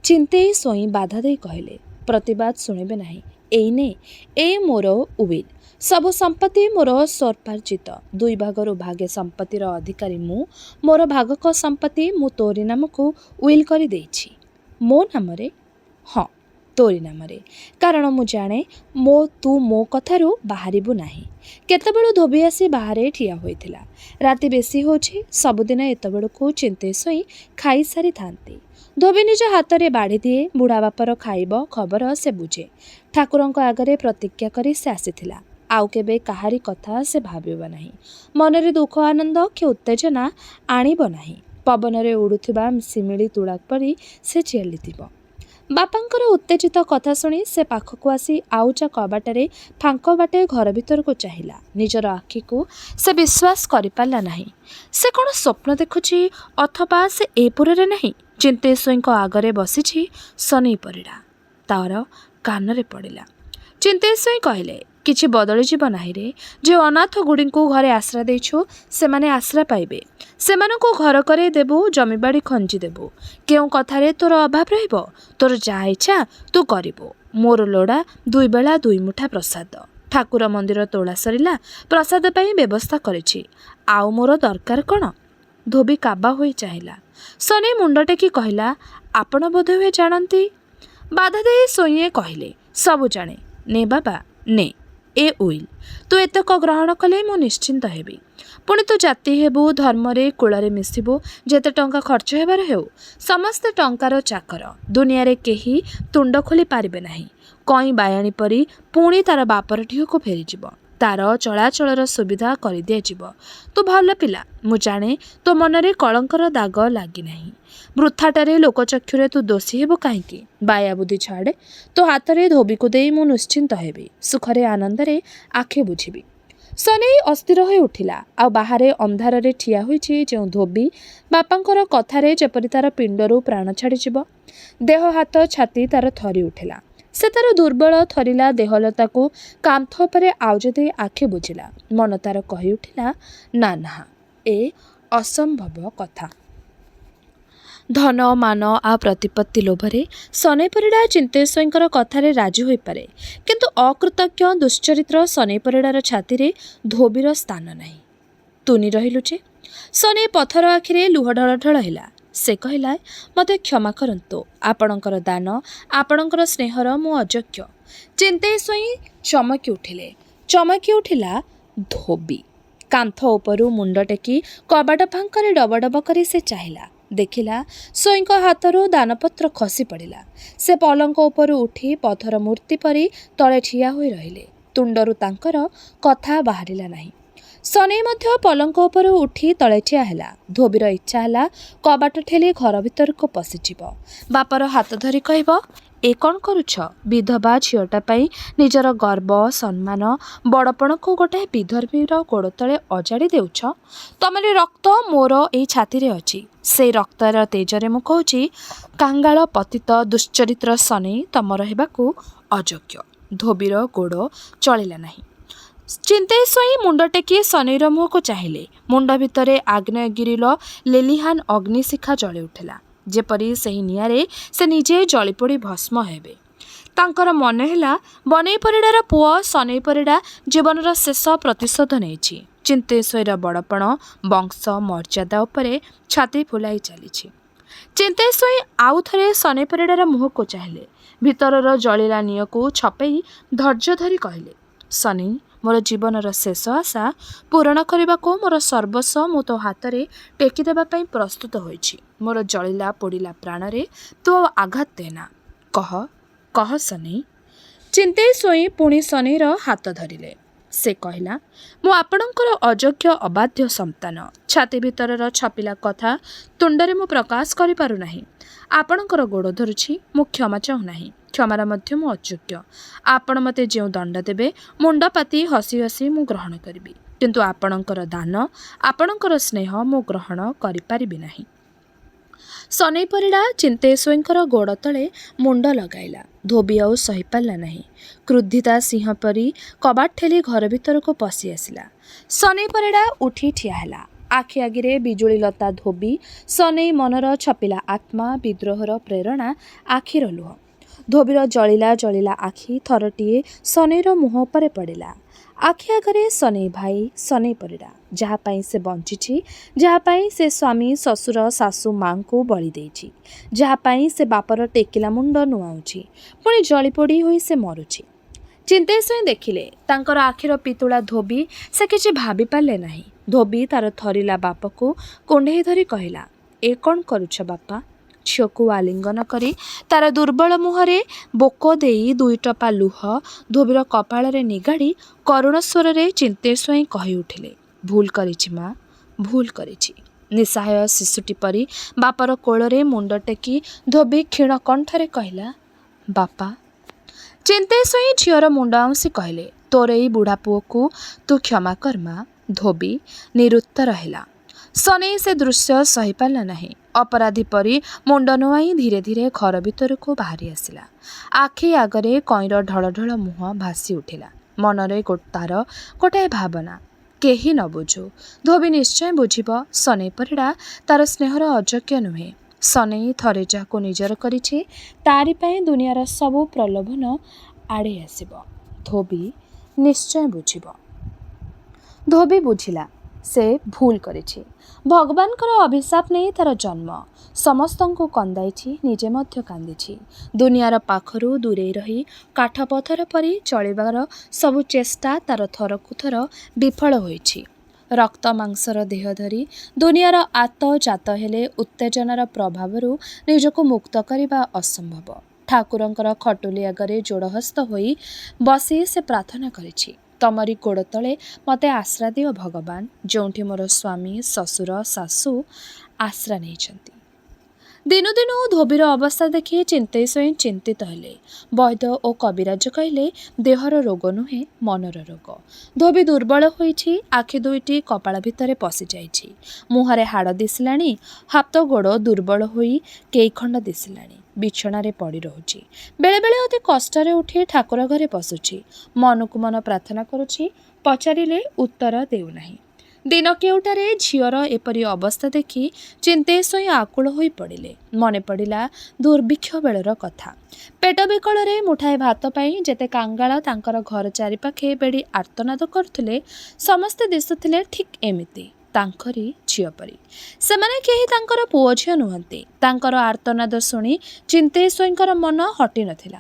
ଚିନ୍ତେଇ ସ୍ୱଇଁ ବାଧା ଦେଇ କହିଲେ, ପ୍ରତିବାଦ ଶୁଣିବେ ନାହିଁ। ଏଇ ନେ, ଏଇ ମୋର ଉଇଲ୍। ସବୁ ସମ୍ପତ୍ତି ମୋର ସ୍ୱର୍ପାର୍ଜିତ। 2 ଭାଗରୁ ଭାଗେ ସମ୍ପତ୍ତିର ଅଧିକାରୀ ମୁଁ। ମୋର ଭାଗକ ସମ୍ପତ୍ତି ମୁଁ ତୋରି ନାମକୁ ଉଇଲ୍ କରି ଦେଇଛି। ମୋ ନାମରେ? ହଁ, ତୋରି ନାମରେ। କାରଣ ମୁଁ ଜାଣେ ତୁ ମୋ କଥାରୁ ବାହାରିବୁ ନାହିଁ। କେତେବେଳୁ ଧୋବି ଆସି ବାହାରେ ଠିଆ ହୋଇଥିଲା। ରାତି ବେଶୀ ହେଉଛି। ସବୁଦିନ ଏତେବେଳକୁ ଚିନ୍ତେଶ୍ୱଇ ଖାଇସାରିଥାନ୍ତି। ଧୋବି ନିଜ ହାତରେ ବାଢ଼ି ଦିଏ। ବୁଢ଼ା ବାପର ଖାଇବ ଖବର ସେ ବୁଝେ। ଠାକୁରଙ୍କ ଆଗରେ ପ୍ରତିଜ୍ଞା କରି ସେ ଆସିଥିଲା। ଆଉ କେବେ କାହାରି କଥା ସେ ଭାବିବ ନାହିଁ। ମନରେ ଦୁଃଖ ଆନନ୍ଦ କି ଉତ୍ତେଜନା ଆଣିବ ନାହିଁ। ପବନରେ ଉଡ଼ୁଥିବା ଶିମିଳି ତୁଳା ପରି ସେ ଚାଲିଥିବ। ବାପାଙ୍କର ଉତ୍ତେଜିତ କଥା ଶୁଣି ସେ ପାଖକୁ ଆସି ଆଉଜା କବାଟରେ ଫାଙ୍କ ବାଟେ ଘର ଭିତରକୁ ଚାହିଁଲା। ନିଜର ଆଖିକୁ ସେ ବିଶ୍ୱାସ କରିପାରିଲା ନାହିଁ। ସେ କ'ଣ ସ୍ୱପ୍ନ ଦେଖୁଛି ଅଥବା ସେ ଏ ପୁରରେ ନାହିଁ? ଚିନ୍ତେଶ୍ୱଇଙ୍କ ଆଗରେ ବସିଛି ସନେଇ ପରିଡ଼ା। ତାର କାନରେ ପଡ଼ିଲା। ଚିନ୍ତେଶ୍ୱଇ କହିଲେ, କିଛି ବଦଳିଯିବ ନାହିଁ ରେ। ଯେଉଁ ଅନାଥ ଗୁଡ଼ିଙ୍କୁ ଘରେ ଆଶ୍ରା ଦେଇଛୁ ସେମାନେ ଆଶ୍ରା ପାଇବେ। ସେମାନଙ୍କୁ ଘର କରେଇ ଦେବୁ, ଜମିବାଡ଼ି ଖଞ୍ଜି ଦେବୁ। କେଉଁ କଥାରେ ତୋର ଅଭାବ ରହିବ? ତୋର ଯାହା ଇଚ୍ଛା ତୁ କରିବୁ। ମୋର ଲୋଡ଼ା 2 ବେଳା 2 ମୁଠା ପ୍ରସାଦ। ଠାକୁର ମନ୍ଦିର ତୋଳା ସରିଲା। ପ୍ରସାଦ ପାଇଁ ବ୍ୟବସ୍ଥା କରିଛି। ଆଉ ମୋର ଦରକାର କ'ଣ? ଧୋବି କାବା ହୋଇ ଚାହିଁଲା। ସନେଇ ମୁଣ୍ଡ ଟେକି କହିଲା, ଆପଣ ବୋଧହୁଏ ଜାଣନ୍ତି? ବାଧା ଦେଇ ସ୍ୱଇଁଏ କହିଲେ, ସବୁ ଜାଣେ। ନେ ବାବା ନେ ଏ ଉଇଲ୍। ତୁ ଏତକ ଗ୍ରହଣ କଲେ ମୁଁ ନିଶ୍ଚିନ୍ତ ହେବି। ପୁଣି ତୁ ଜାତି ହେବୁ, ଧର୍ମରେ କୂଳରେ ମିଶିବୁ। ଯେତେ ଟଙ୍କା ଖର୍ଚ୍ଚ ହେବାର ହେଉ, ସମସ୍ତେ ଟଙ୍କାର ଚାକର। ଦୁନିଆରେ କେହି ତୁଣ୍ଡ ଖୋଲି ପାରିବେ ନାହିଁ। କଇଁ ବାୟାଣୀ ପରି ପୁଣି ତାର ବାପର ଢିଅକୁ ଫେରିଯିବ। ତାର ଚଳାଚଳର ସୁବିଧା କରିଦିଆଯିବ। ତୁ ଭଲ ପିଲା। ମୁଁ ଜାଣେ ତୋ ମନରେ କଳଙ୍କର ଦାଗ ଲାଗିନାହିଁ। ବୃଥାଟାରେ ଲୋକଚକ୍ଷୁରେ ତୁ ଦୋଷୀ ହେବୁ କାହିଁକି? ବାୟା ବୁଦ୍ଧି ଛାଡ଼େ। ତୋ ହାତରେ ଧୋବିକୁ ଦେଇ ମୁଁ ନିଶ୍ଚିନ୍ତ ହେବି। ସୁଖରେ ଆନନ୍ଦରେ ଆଖି ବୁଝିବି। ସନେଇ ଅସ୍ଥିର ହୋଇ ଉଠିଲା। ଆଉ ବାହାରେ ଅନ୍ଧାରରେ ଠିଆ ହୋଇଛି ଯେଉଁ ଧୋବି, ବାପାଙ୍କର କଥାରେ ଯେପରି ତାର ପିଣ୍ଡରୁ ପ୍ରାଣ ଛାଡ଼ିଯିବ। ଦେହ ହାତ ଛାତି ତାର ଥରି ଉଠିଲା। ସେ ତାର ଦୁର୍ବଳ ଥରିଲା ଦେହଲତାକୁ କାନ୍ଥ ଉପରେ ଆଉଜି ଦେଇ ଆଖି ବୁଝିଲା। ମନ ତାର କହି ଉଠିଲା, ନା ନା, ଏ ଅସମ୍ଭବ କଥା। ଧନ ମାନ ଆଉ ପ୍ରତିପତ୍ତି ଲୋଭରେ ସନେଇ ପରିଡ଼ା ଚିନ୍ତେଶ୍ୱଇଙ୍କର କଥାରେ ରାଜି ହୋଇପାରେ। କିନ୍ତୁ ଅକୃତଜ୍ଞ ଦୁଶ୍ଚରିତ୍ର ସନେଇ ପରିଡ଼ାର ଛାତିରେ ଧୋବିର ସ୍ଥାନ ନାହିଁ। ତୁନି ରହିଲୁ ଯେ? ସନେଇ ପଥର ଆଖିରେ ଲୁହ ଢଳ ଢଳ ହେଲା। ସେ କହିଲା, ମୋତେ କ୍ଷମା କରନ୍ତୁ। ଆପଣଙ୍କର ଦାନ, ଆପଣଙ୍କର ସ୍ନେହର ମୁଁ ଅଯୋଗ୍ୟ। ଚିନ୍ତେଶ୍ୱଇ ଚମକି ଉଠିଲା ଧୋବି। କାନ୍ଥ ଉପରୁ ମୁଣ୍ଡ ଟେକି କବାଟ ଫାଙ୍କରେ ଡବ ଡବ କରି ସେ ଚାହିଁଲା। ଦେଖିଲା ସ୍ୱଇଁଙ୍କ ହାତରୁ ଦାନପତ୍ର ଖସି ପଡ଼ିଲା। ସେ ପଲଙ୍କ ଉପରୁ ଉଠି ପଥର ମୂର୍ତ୍ତି ପରି ତଳେ ଠିଆ ହୋଇ ରହିଲେ। ତୁଣ୍ଡରୁ ତାଙ୍କର କଥା ବାହାରିଲା ନାହିଁ। ସନେଇ ମଧ୍ୟ ପଲଙ୍କ ଉପରୁ ଉଠି ତଳେ ଠିଆ ହେଲା। ଧୋବିର ଇଚ୍ଛା ହେଲା କବାଟ ଠେଲି ଘର ଭିତରକୁ ପଶିଯିବ। ବାପର ହାତ ଧରି କହିବ, ଏ କ'ଣ କରୁଛ? ବିଧବା ଝିଅଟା ପାଇଁ ନିଜର ଗର୍ବ, ସମ୍ମାନ, ବଡ଼ପଣକୁ ଗୋଟାଏ ବିଧର୍ମୀର ଗୋଡ଼ ତଳେ ଅଜାଡ଼ି ଦେଉଛ? ତମରି ରକ୍ତ ମୋର ଏଇ ଛାତିରେ ଅଛି। ସେଇ ରକ୍ତର ତେଜରେ ମୁଁ କହୁଛି, କାଙ୍ଗାଳ ପତିତ ଦୁଶ୍ଚରିତ୍ର ସନେଇ ତମର ହେବାକୁ ଅଯୋଗ୍ୟ। ଧୋବିର ଗୋଡ଼ ଚଳିଲା ନାହିଁ। ଚିନ୍ତେଶ୍ୱଇ ମୁଣ୍ଡ ଟେକି ସନେଇର ମୁହଁକୁ ଚାହିଁଲେ। ମୁଣ୍ଡ ଭିତରେ ଆଗ୍ନେୟଗିରିର ଲେଲିହାନ ଅଗ୍ନିଶିଖା ଜଳି ଉଠିଲା। ଯେପରି ସେହି ନିଆଁରେ ସେ ନିଜେ ଜଳିପୋଡ଼ି ଭସ୍ମ ହେବେ। ତାଙ୍କର ମନେ ହେଲା ବନେଇ ପରିଡ଼ାର ପୁଅ ସନେଇ ପରିଡ଼ା ଜୀବନର ଶେଷ ପ୍ରତିଶୋଧ ନେଇଛି। ଚିନ୍ତେଶ୍ୱଇର ବଡ଼ପଣ, ବଂଶ, ମର୍ଯ୍ୟାଦା ଉପରେ ଛାତି ଫୁଲାଇ ଚାଲିଛି। ଚିନ୍ତେଶ୍ୱଇ ଆଉ ଥରେ ସନେଇ ପରିଡ଼ାର ମୁହଁକୁ ଚାହିଁଲେ। ଭିତରର ଜଳିଲା ନିଆଁକୁ ଛପେଇ ଧୈର୍ଯ୍ୟ ଧରି କହିଲେ, ସନେଇ, ମୋର ଜୀବନର ଶେଷ ଆଶା ପୂରଣ କରିବାକୁ ମୋର ସର୍ବସ୍ୱ ମୁଁ ତୋ ହାତରେ ଟେକି ଦେବା ପାଇଁ ପ୍ରସ୍ତୁତ ହୋଇଛି। ମୋର ଜଳିଲା ପୋଡ଼ିଲା ପ୍ରାଣରେ ତୁ ଆଉ ଆଘାତ ଦେନା। କହ ସନେଇ। ଚିନ୍ତେଶ୍ୱଇ ପୁଣି ସନେଇର ହାତ ଧରିଲେ। ସେ କହିଲା, ମୁଁ ଆପଣଙ୍କର ଅଯୋଗ୍ୟ ଅବାଧ୍ୟ ସନ୍ତାନ। ଛାତି ଭିତରର ଛପିଲା କଥା ତୁଣ୍ଡରେ ମୁଁ ପ୍ରକାଶ କରିପାରୁନାହିଁ। ଆପଣଙ୍କର ଗୋଡ଼ ଧରୁଛି। ମୁଁ କ୍ଷମା ଚାହୁଁନାହିଁ। କ୍ଷମାର ମଧ୍ୟ ମୁଁ ଅଯୋଗ୍ୟ। ଆପଣ ମୋତେ ଯେଉଁ ଦଣ୍ଡ ଦେବେ, ମୁଣ୍ଡ ପାତି ହସି ହସି ମୁଁ ଗ୍ରହଣ କରିବି। କିନ୍ତୁ ଆପଣଙ୍କର ଦାନ, ଆପଣଙ୍କର ସ୍ନେହ ମୁଁ ଗ୍ରହଣ କରିପାରିବି ନାହିଁ। ସନେଇ ପରିଡ଼ା ଚିନ୍ତେଶ୍ୱଇଙ୍କର ଗୋଡ଼ ତଳେ ମୁଣ୍ଡ ଲଗାଇଲା। ଧୋବି ଆଉ ସହିପାରିଲା ନାହିଁ। କ୍ରୁଦ୍ଧିତା ସିଂହ ପରି କବାଟ ଠେଲି ଘର ଭିତରକୁ ପଶି ଆସିଲା। ସନେଇ ପରିଡ଼ା ଉଠି ଠିଆ ହେଲା। ଆଖି ଆଗରେ ବିଜୁଳି ଲତା ଧୋବି, ସନେଇ ମନର ଛପିଲା ଆତ୍ମା, ବିଦ୍ରୋହର ପ୍ରେରଣା, ଆଖିର ଲୁହ। ଧୋବିର ଜଳିଲା ଜଳିଲା ଆଖି ଥରଟିଏ ସନେଇର ମୁହଁ ଉପରେ ପଡ଼ିଲା। ଆଖି ଆଗରେ ସନେଇ ଭାଇ ସନେଇ ପରିଡ଼ା, ଯାହାପାଇଁ ସେ ବଞ୍ଚିଛି, ଯାହାପାଇଁ ସେ ସ୍ୱାମୀ ଶ୍ୱଶୁର ଶାଶୁ ମାଆଙ୍କୁ ବଳି ଦେଇଛି, ଯାହାପାଇଁ ସେ ବାପର ଟେକିଲା ମୁଣ୍ଡ ନୁଆଉଛି, ପୁଣି ଜଳିପୋଡ଼ି ହୋଇ ସେ ମରୁଛି। ଚିନ୍ତେଇ ସ୍ୱାଇଁ ଦେଖିଲେ ତାଙ୍କର ଆଖିର ପିତୁଳା ଧୋବି ସେ କିଛି ଭାବିପାରିଲେ ନାହିଁ। ଧୋବି ତାର ଥରିଲା ବାପକୁ କୁଣ୍ଢେଇ ଧରି କହିଲା, ଏ କ'ଣ କରୁଛ ବାପା? ଝିଅକୁ ଆଲିଙ୍ଗନ କରି ତାର ଦୁର୍ବଳ ମୁହଁରେ ବୋକ ଦେଇ ଦୁଇ ଟପା ଲୁହ ଧୋବିର କପାଳରେ ନିଗାଡ଼ି କରୁଣ ସ୍ୱରରେ ଚିନ୍ତେଇ ସ୍ୱାଇଁ କହି ଉଠିଲେ, ଭୁଲ କରିଛି ମା, ଭୁଲ କରିଛି। ନିଃସହାୟ ଶିଶୁଟି ପରି ବାପର କୋଳରେ ମୁଣ୍ଡ ଟେକି ଧୋବି କ୍ଷୀଣ କଣ୍ଠରେ କହିଲା, ବାପା। ଚିନ୍ତେଇ ସ୍ୱାଇଁ ଝିଅର ମୁଣ୍ଡ ଆଉଁସି କହିଲେ, ତୋର ଏଇ ବୁଢ଼ା ପୁଅକୁ ତୁ କ୍ଷମା କର ମା। ଧୋବି ନିରୁତ୍ତର ହେଲା। ସନେଇ ସେ ଦୃଶ୍ୟ ସହିପାରିଲା ନାହିଁ। ଅପରାଧୀ ପରି ମୁଣ୍ଡ ନୁଆଇଁ ଧୀରେ ଧୀରେ ଘର ଭିତରକୁ ବାହାରି ଆସିଲା। ଆଖି ଆଗରେ କଇଁର ଢଳଢଳ ମୁହଁ ଭାସି ଉଠିଲା। ମନରେ ତାର ଗୋଟାଏ ଭାବନା, କେହି ନ ବୁଝୁ, ଧୋବି ନିଶ୍ଚୟ ବୁଝିବ ସନେଇ ପରିଡ଼ା ତାର ସ୍ନେହର ଅଯୋଗ୍ୟ ନୁହେଁ। ସନେଇ ଥରେ ଯାହାକୁ ନିଜର କରିଛି ତାରି ପାଇଁ ଦୁନିଆର ସବୁ ପ୍ରଲୋଭନ ଆଡ଼େଇ ଆସିବ। ଧୋବି ନିଶ୍ଚୟ ବୁଝିବ। ଧୋବି ବୁଝିଲା ସେ ଭୁଲ କରିଛି। ଭଗବାନଙ୍କର ଅଭିଶାପ ନେଇ ତାର ଜନ୍ମ। ସମସ୍ତଙ୍କୁ କନ୍ଦାଇଛି, ନିଜେ ମଧ୍ୟ କାନ୍ଦିଛି। ଦୁନିଆର ପାଖରୁ ଦୂରେଇ ରହି କାଠ ପଥର ପରି ଚଳିବାର ସବୁ ଚେଷ୍ଟା ତାର ଥରକୁ ଥର ବିଫଳ ହୋଇଛି। ରକ୍ତ ମାଂସର ଦେହ ଧରି ଦୁନିଆର ଆତ ଜାତ ହେଲେ ଉତ୍ତେଜନାର ପ୍ରଭାବରୁ ନିଜକୁ ମୁକ୍ତ କରିବା ଅସମ୍ଭବ। ଠାକୁରଙ୍କର ଖଟୁଲି ଆଗରେ ଯୋଡ଼ହସ୍ତ ହୋଇ ବସି ସେ ପ୍ରାର୍ଥନା କରିଛି, ତମରି ଗୋଡ଼ ତଳେ ମୋତେ ଆଶ୍ରା ଦିଅ ଭଗବାନ, ଯେଉଁଠି ମୋର ସ୍ୱାମୀ ଶ୍ୱଶୁର ଶାଶୁ ଆଶ୍ରା ନେଇଛନ୍ତି। ଦିନୁ ଦିନୁ ଧୋବିର ଅବସ୍ଥା ଦେଖି ଚିନ୍ତେଇ ସ୍ୱାଇଁ ଚିନ୍ତିତ ହେଲେ। ବୈଦ୍ୟ ଓ କବିରାଜ କହିଲେ, ଦେହର ରୋଗ ନୁହେଁ ମନର ରୋଗ। ଧୋବି ଦୁର୍ବଳ ହୋଇଛି। ଆଖି ଦୁଇଟି କପାଳ ଭିତରେ ପଶିଯାଇଛି। ମୁହଁରେ ହାଡ଼ ଦିଶିଲାଣି। ହାତ ଗୋଡ଼ ଦୁର୍ବଳ ହୋଇ କେଇଖଣ୍ଡ ଦିଶିଲାଣି। ବିଛଣାରେ ପଡ଼ି ରହୁଛି। ବେଳେବେଳେ ଅତି କଷ୍ଟରେ ଉଠି ଠାକୁର ଘରେ ପଶୁଛି। ମନକୁ ମନ ପ୍ରାର୍ଥନା କରୁଛି, ପଚାରିଲେ ଉତ୍ତର ଦେଉନାହିଁ। ଦିନ କେଉଁଟାରେ ଝିଅର ଏପରି ଅବସ୍ଥା ଦେଖି ଚିନ୍ତେଇ ସ୍ୱାଇଁ ଆକୁଳ ହୋଇ ପଡ଼ିଲେ। ମନେ ପଡ଼ିଲା ଦୁର୍ଭିକ୍ଷ ବେଳର କଥା। ପେଟ ବିକଳରେ ମୁଠାଏ ଭାତ ପାଇଁ ଯେତେ କାଙ୍ଗାଳ ତାଙ୍କର ଘର ଚାରିପାଖେ ବେଢ଼ି ଆର୍ତ୍ତନାଦ କରୁଥିଲେ, ସମସ୍ତେ ଦିଶୁଥିଲେ ଠିକ୍ ଏମିତି ତାଙ୍କରି ଝିଅ ପରି। ସେମାନେ କେହି ତାଙ୍କର ପୁଅ ଝିଅ ନୁହନ୍ତି। ତାଙ୍କର ଆର୍ତ୍ତନାଦ ଶୁଣି ଚିନ୍ତେଇ ସ୍ୱାଇଁଙ୍କର ମନ ହଟି ନଥିଲା।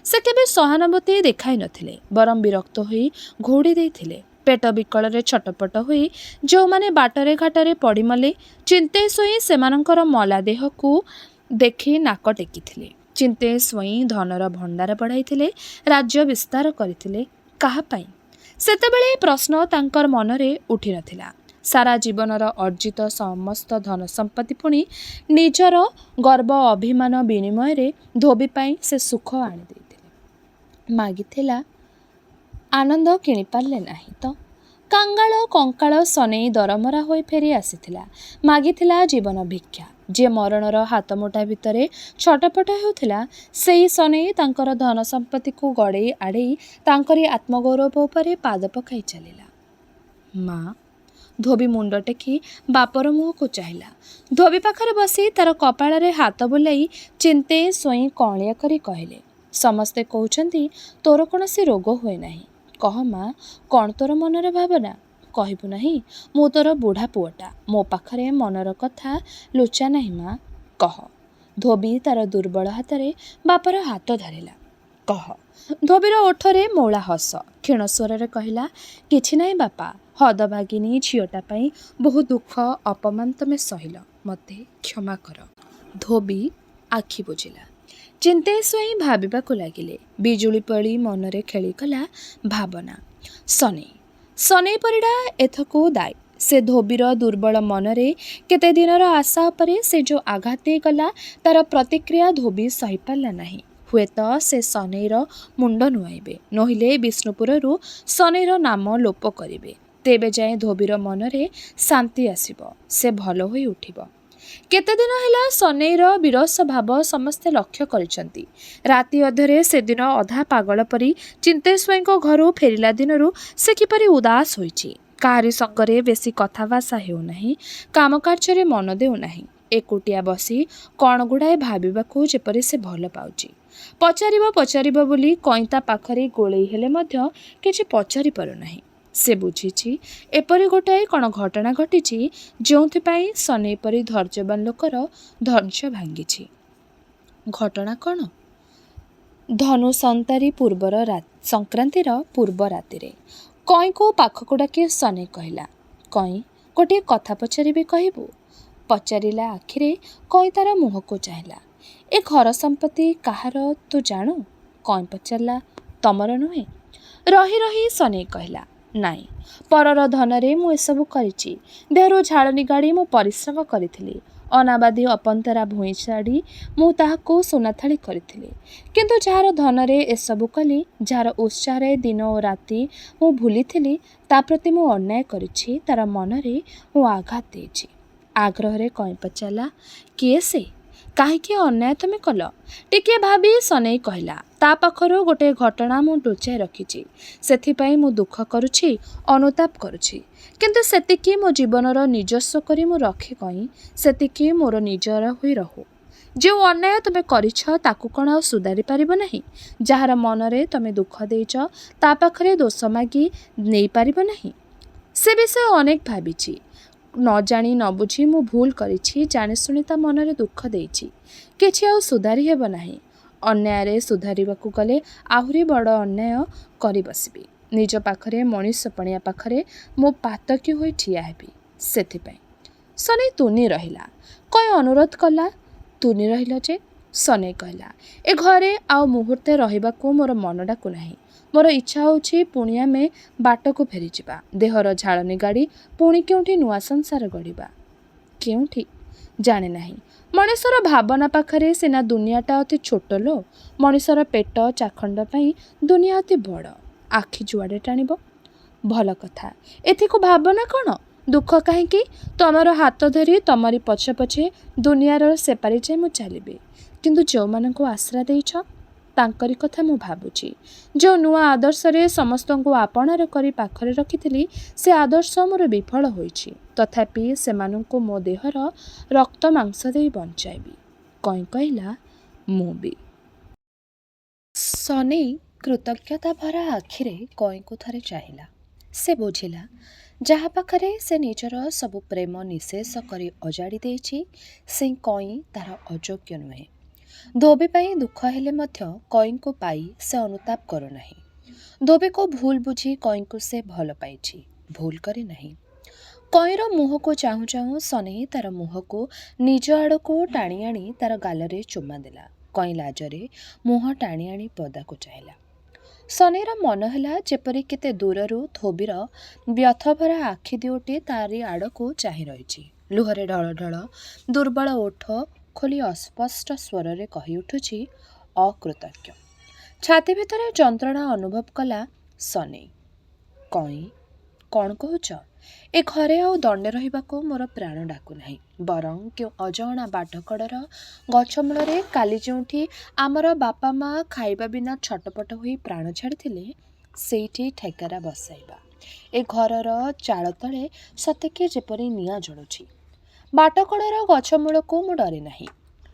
ସେ କେବେ ସହାନୁଭୂତି ଦେଖାଇ ନଥିଲେ, ବରଂ ବିରକ୍ତ ହୋଇ ଘୋଡ଼ି ଦେଇଥିଲେ। ପେଟ ବିକଳରେ ଛଟପଟ ହୋଇ ଯେଉଁମାନେ ବାଟରେ ଘାଟରେ ପଡ଼ିମଲେ, ଚିନ୍ତେଇ ସ୍ୱାଇଁ ସେମାନଙ୍କର ମଲା ଦେହକୁ ଦେଖି ନାକ ଟେକିଥିଲେ। ଚିନ୍ତେଇ ସ୍ୱାଇଁ ଧନର ଭଣ୍ଡାର ବଢ଼ାଇଥିଲେ, ରାଜ୍ୟ ବିସ୍ତାର କରିଥିଲେ, କାହା ପାଇଁ? ସେତେବେଳେ ଏ ପ୍ରଶ୍ନ ତାଙ୍କର ମନରେ ଉଠିନଥିଲା। ସାରା ଜୀବନର ଅର୍ଜିତ ସମସ୍ତ ଧନ ସମ୍ପତ୍ତି ପୁଣି ନିଜର ଗର୍ବ ଅଭିମାନ ବିନିମୟରେ ଧୋବି ପାଇଁ ସେ ସୁଖ ଆଣିଦେଇଥିଲେ। ମାଗିଥିଲା ଆନନ୍ଦ କିଣିପାରିଲେ ନାହିଁ ତ। କାଙ୍ଗାଳ କଙ୍କାଳ ସନେଇ ଦରମରା ହୋଇ ଫେରି ଆସିଥିଲା। ମାଗିଥିଲା ଜୀବନ ଭିକ୍ଷା। ଯିଏ ମରଣର ହାତମୁଠା ଭିତରେ ଛଟପଟ ହେଉଥିଲା, ସେଇ ସନେଇ ତାଙ୍କର ଧନ ସମ୍ପତ୍ତିକୁ ଗଡ଼େଇ ଆଡ଼େଇ ତାଙ୍କରି ଆତ୍ମଗୌରବ ଉପରେ ପାଦ ପକାଇ ଚାଲିଲା। ମା। ଧୋବି ମୁଣ୍ଡ ଟେକି ବାପର ମୁହଁକୁ ଚାହିଁଲା। ଧୋବି ପାଖରେ ବସି ତାର କପାଳରେ ହାତ ବୁଲାଇ ଚିନ୍ତେଇ ସ୍ୱାଇଁ କଅଁଳିଆ କରି କହିଲେ, ସମସ୍ତେ କହୁଛନ୍ତି ତୋର କୌଣସି ରୋଗ ହୁଏ ନାହିଁ। କହ ମା, କ'ଣ ତୋର ମନର ଭାବନା? କହିବୁ ନାହିଁ? ମୁଁ ତୋର ବୁଢ଼ା ପୁଅଟା, ମୋ ପାଖରେ ମନର କଥା ଲୁଚା ନାହିଁ ମା, କହ। ଧୋବି ତାର ଦୁର୍ବଳ ହାତରେ ବାପର ହାତ ଧରିଲା। କହ। ଧୋବିର ଓଠରେ ମୌଳା ହସ। କ୍ଷୀଣ ସ୍ୱରରେ କହିଲା, କିଛି ନାହିଁ ବାପା, ହଦଭାଗିନୀ ଝିଅଟା ପାଇଁ ବହୁ ଦୁଃଖ ଅପମାନ ତମେ ସହିଲ, ମୋତେ କ୍ଷମା କର। ଧୋବି ଆଖି ବୁଜିଲା। ଚିନ୍ତେଇ ସ୍ୱାଇଁ ଭାବିବାକୁ ଲାଗିଲେ। ବିଜୁଳି ପରି ମନରେ ଖେଳିଗଲା ଭାବନା। ସନେଇ ପରିଡ଼ା ଏଥକୁ ଦାୟୀ। ସେ ଧୋବିର ଦୁର୍ବଳ ମନରେ କେତେ ଦିନର ଆଶା ଉପରେ ସେ ଯେଉଁ ଆଘାତ ଦେଇଗଲା, ତାର ପ୍ରତିକ୍ରିୟା ଧୋବି ସହିପାରିଲା ନାହିଁ। ହୁଏତ ସେ ସନେଇର ମୁଣ୍ଡ ନୁଆଇବେ, ନୋହିଲେ ବିଷ୍ଣୁପୁରରୁ ସନେଇର ନାମ ଲୋପ କରିବେ। ତେବେ ଯାଏ ଧୋବିର ମନରେ ଶାନ୍ତି ଆସିବ, ସେ ଭଲ ହୋଇ ଉଠିବ। କେତେଦିନ ହେଲା ସନେଇର ବିରସ ଭାବ ସମସ୍ତେ ଲକ୍ଷ୍ୟ କରିଛନ୍ତି। ରାତି ଅଧରେ ସେଦିନ ଅଧା ପାଗଳ ପରି ଚିନ୍ତେଇ ସ୍ୱାଇଁଙ୍କ ଘରୁ ଫେରିଲା ଦିନରୁ ସେ କିପରି ଉଦାସ ହୋଇଛି। କାହାରି ସଙ୍ଗରେ ବେଶୀ କଥାଭାଷା ହେଉନାହିଁ, କାମକାର୍ଯ୍ୟରେ ମନ ଦେଉନାହିଁ। ଏକୁଟିଆ ବସି କ'ଣ ଗୁଡ଼ାଏ ଭାବିବାକୁ ଯେପରି ସେ ଭଲ ପାଉଛି। ପଚାରିବ ବୋଲି କଇଁତା ପାଖରେ ଗୋଳେଇ ହେଲେ ମଧ୍ୟ କିଛି ପଚାରି ପାରୁନାହିଁ। ସେ ବୁଝିଛି ଏପରି ଗୋଟାଏ କ'ଣ ଘଟଣା ଘଟିଛି ଯେଉଁଥିପାଇଁ ସନେଇ ପରି ଧୈର୍ଯ୍ୟବାନ ଲୋକର ଧୈର୍ଯ୍ୟ ଭାଙ୍ଗିଛି। ଘଟଣା କ'ଣ? ଧନୁ ସଂକ୍ରାନ୍ତିର ପୂର୍ବ ରାତିରେ କଇଁକୁ ପାଖକୁ ଡାକି ସନେଇ କହିଲା, କଇଁ ଗୋଟିଏ କଥା ପଚାରିବି, କହିବୁ? ପଚାରିଲା ଆଖିରେ କଇଁ ତାର ମୁହଁକୁ ଚାହିଁଲା। ଏ ଘର ସମ୍ପତ୍ତି କାହାର ତୁ ଜାଣୁ? କଇଁ ପଚାରିଲା, ତମର ନୁହେଁ? ରହି ରହି ସନେଇ କହିଲା, ନାଇଁ, ପରର ଧନରେ ମୁଁ ଏସବୁ କରିଛି। ଦେହରୁ ଝାଳ ନିଗାଡ଼ି ମୁଁ ପରିଶ୍ରମ କରିଥିଲି। ଅନାବାଦୀ ଅପନ୍ତରା ଭୂଇଁ ଛାଡ଼ି ମୁଁ ତାହାକୁ ସୁନାଥାଳି କରିଥିଲି। କିନ୍ତୁ ଯାହାର ଧନରେ ଏସବୁ କଲି, ଯାହାର ଉତ୍ସାହରେ ଦିନ ଓ ରାତି ମୁଁ ଭୁଲିଥିଲି, ତା ପ୍ରତି ମୁଁ ଅନ୍ୟାୟ କରିଛି, ତାର ମନରେ ମୁଁ ଆଘାତ ଦେଇଛି। ଆଗ୍ରହରେ କଇଁ ପଚାରିଲା, କିଏ ସେ? କାହିଁକି ଅନ୍ୟାୟ ତମେ କଲ? ଟିକିଏ ଭାବି ସନେଇ କହିଲା, ତା ପାଖରୁ ଗୋଟିଏ ଘଟଣା ମୁଁ ଲୁଚାଇ ରଖିଛି। ସେଥିପାଇଁ ମୁଁ ଦୁଃଖ କରୁଛି, ଅନୁତାପ କରୁଛି। କିନ୍ତୁ ସେତିକି ମୋ ଜୀବନର ନିଜସ୍ୱ କରି ମୁଁ ରଖେ କଇଁ, ସେତିକି ମୋର ନିଜର ହୋଇ ରହୁ। ଯେଉଁ ଅନ୍ୟାୟ ତମେ କରିଛ ତାକୁ କ'ଣ ଆଉ ସୁଧାରି ପାରିବ ନାହିଁ? ଯାହାର ମନରେ ତମେ ଦୁଃଖ ଦେଇଛ ତା ପାଖରେ ଦୋଷ ମାଗି ନେଇପାରିବ ନାହିଁ? ସେ ବିଷୟ ଅନେକ ଭାବିଛି। ନ ଜାଣି ନ ବୁଝି ମୁଁ ଭୁଲ କରିଛି, ଜାଣିଶୁଣି ତା ମନରେ ଦୁଃଖ ଦେଇଛି। କିଛି ଆଉ ସୁଧାରି ହେବ ନାହିଁ। ଅନ୍ୟାୟରେ ସୁଧାରିବାକୁ ଗଲେ ଆହୁରି ବଡ଼ ଅନ୍ୟାୟ କରି ବସିବି। ନିଜ ପାଖରେ ମଣିଷ ପଣିଆ ପାଖରେ ମୁଁ ପାତକୀ ହୋଇ ଠିଆ ହେବି। ସେଥିପାଇଁ ସନେଇ ତୁନି ରହିଲା। କଇଁ ଅନୁରୋଧ କଲା, ତୁନି ରହିଲ ଯେ? ସନେଇ କହିଲା, ଏ ଘରେ ଆଉ ମୁହୂର୍ତ୍ତେ ରହିବାକୁ ମୋର ମନ ଡାକୁ ନାହିଁ। ମୋର ଇଚ୍ଛା ହେଉଛି ପୁଣି ଆମେ ବାଟକୁ ଫେରିଯିବା। ଦେହର ଝାଳ ନିଗାଡ଼ି ପୁଣି କେଉଁଠି ନୂଆ ସଂସାର ଗଢ଼ିବା। କେଉଁଠି ଜାଣେ ନାହିଁ। ମଣିଷର ଭାବନା ପାଖରେ ସିନା ଦୁନିଆଟା ଅତି ଛୋଟ ଲୋ। ମଣିଷର ପେଟ ଚାଖଣ୍ଡ ପାଇଁ ଦୁନିଆ ଅତି ବଡ଼। ଆଖି ଯୁଆଡ଼େ ଟାଣିବ। ଭଲ କଥା, ଏଥିକୁ ଭାବନା କ'ଣ? ଦୁଃଖ କାହିଁକି? ତମର ହାତ ଧରି ତମରି ପଛେ ପଛେ ଦୁନିଆର ସେପାରି ଯାଇ ମୁଁ ଚାଲିବି। କିନ୍ତୁ ଯେଉଁମାନଙ୍କୁ ଆଶ୍ରା ଦେଇଛ ତାଙ୍କରି କଥା ମୁଁ ଭାବୁଛି। ଯେଉଁ ନୂଆ ଆଦର୍ଶରେ ସମସ୍ତଙ୍କୁ ଆପଣାର କରି ପାଖରେ ରଖିଥିଲି, ସେ ଆଦର୍ଶ ମୋର ବିଫଳ ହୋଇଛି। ତଥାପି ସେମାନଙ୍କୁ ମୋ ଦେହର ରକ୍ତ ମାଂସ ଦେଇ ବଞ୍ଚାଇବି। କଇଁ କହିଲା, ମୁଁ ବି। ସନେଇ କୃତଜ୍ଞତା ଭରା ଆଖିରେ କଇଁକୁ ଥରେ ଚାହିଁଲା। ସେ ବୁଝିଲା, ଯାହା ପାଖରେ ସେ ନିଜର ସବୁ ପ୍ରେମ ନିଃଶେଷ କରି ଅଜାଡ଼ି ଦେଇଛି, ସେଇ କଇଁ ତାର ଅଯୋଗ୍ୟ ନୁହେଁ। ଧୋବି ପାଇଁ ଦୁଃଖ ହେଲେ ମଧ୍ୟ କଇଁକୁ ପାଇ ସେ ଅନୁତାପ କରୁନାହିଁ। ଧୋବିକୁ ଭୁଲ ବୁଝି କଇଁକୁ ସେ ଭଲ ପାଇଛି, ଭୁଲ କରି ନାହିଁ। କଇଁର ମୁହଁକୁ ଚାହୁଁ ଚାହୁଁ ସନେଇ ତାର ମୁହଁକୁ ନିଜ ଆଡ଼କୁ ଟାଣି ଆଣି ତାର ଗାଲରେ ଚୁମା ଦେଲା। କଇଁ ଲାଜରେ ମୁହଁ ଟାଣି ଆଣି ପଦାକୁ ଚାହିଁଲା। ସନେଇର ମନ ହେଲା ଯେପରି କେତେ ଦୂରରୁ ଧୋବିର ବ୍ୟଥଭରା ଆଖି ଦୁଇଟି ତାରି ଆଡ଼କୁ ଚାହିଁ ରହିଛି। ଲୁହରେ ଢଳ ଢଳ ଦୁର୍ବଳ ଓଠ ଖୋଲି ଅସ୍ପଷ୍ଟ ସ୍ୱରରେ କହି ଉଠୁଛି, ଅକୃତଜ୍ଞ। ଛାତି ଭିତରେ ଯନ୍ତ୍ରଣା ଅନୁଭବ କଲା ସନେଇ। କଇଁ, କ'ଣ କହୁଛ? ଏ ଘରେ ଆଉ ଦଣ୍ଡେ ରହିବାକୁ ମୋର ପ୍ରାଣ ଡାକୁନାହିଁ। ବରଂ କେଉଁ ଅଜଣା ବାଟକଡ଼ର ଗଛମୂଳରେ କାଲି ଯେଉଁଠି ଆମର ବାପା ମା ଖାଇବା ବିନା ଛଟପଟ ହୋଇ ପ୍ରାଣ ଛାଡ଼ିଥିଲେ, ସେଇଠି ଠେକେରା ବସାଇବା। ଏ ଘରର ଚାଳ ତଳେ ସତେକି ଯେପରି ନିଆଁ ଜଳୁଛି। ବାଟକଡ଼ର ଗଛମୂଳକୁ ମୁଁ ଡରେ ନାହିଁ।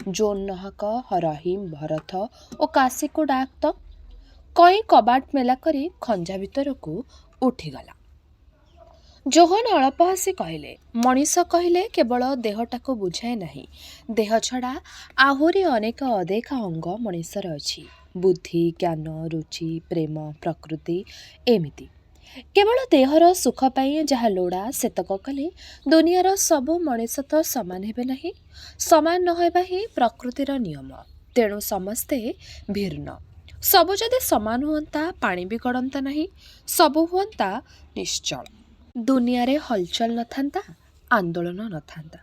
ଜୋନ୍ ନହାକ, ରହିମ, ଭରତ ଓ କାଶୀକୁ ଡାକ ତ। କଇଁ କବାଟ ମେଲା କରି ଖଞ୍ଜା ଭିତରକୁ ଉଠିଗଲା। ଜୋହନ ଅଳପ ହସି କହିଲେ, ମଣିଷ କହିଲେ କେବଳ ଦେହଟାକୁ ବୁଝାଏ ନାହିଁ। ଦେହ ଛଡ଼ା ଆହୁରି ଅନେକ ଅଦେଖା ଅଙ୍ଗ ମଣିଷର ଅଛି। ବୁଦ୍ଧି, ଜ୍ଞାନ, ରୁଚି, ପ୍ରେମ, ପ୍ରକୃତି ଏମିତି। କେବଳ ଦେହର ସୁଖ ପାଇଁ ଯାହା ଲୋଡ଼ା ସେତକ କଲେ ଦୁନିଆର ସବୁ ମଣିଷ ତ ସମାନ ହେବେ ନାହିଁ। ସମାନ ନ ହେବା ହିଁ ପ୍ରକୃତିର ନିୟମ। ତେଣୁ ସମସ୍ତେ ଭିନ୍ନ। ସବୁ ଯଦି ସମାନ ହୁଅନ୍ତା, ପାଣି ବି ଗଡ଼ନ୍ତା ନାହିଁ। ସବୁ ହୁଅନ୍ତା ନିଶ୍ଚଳ। ଦୁନିଆରେ ହଲଚଲ ନଥାନ୍ତା, ଆନ୍ଦୋଳନ ନଥାନ୍ତା।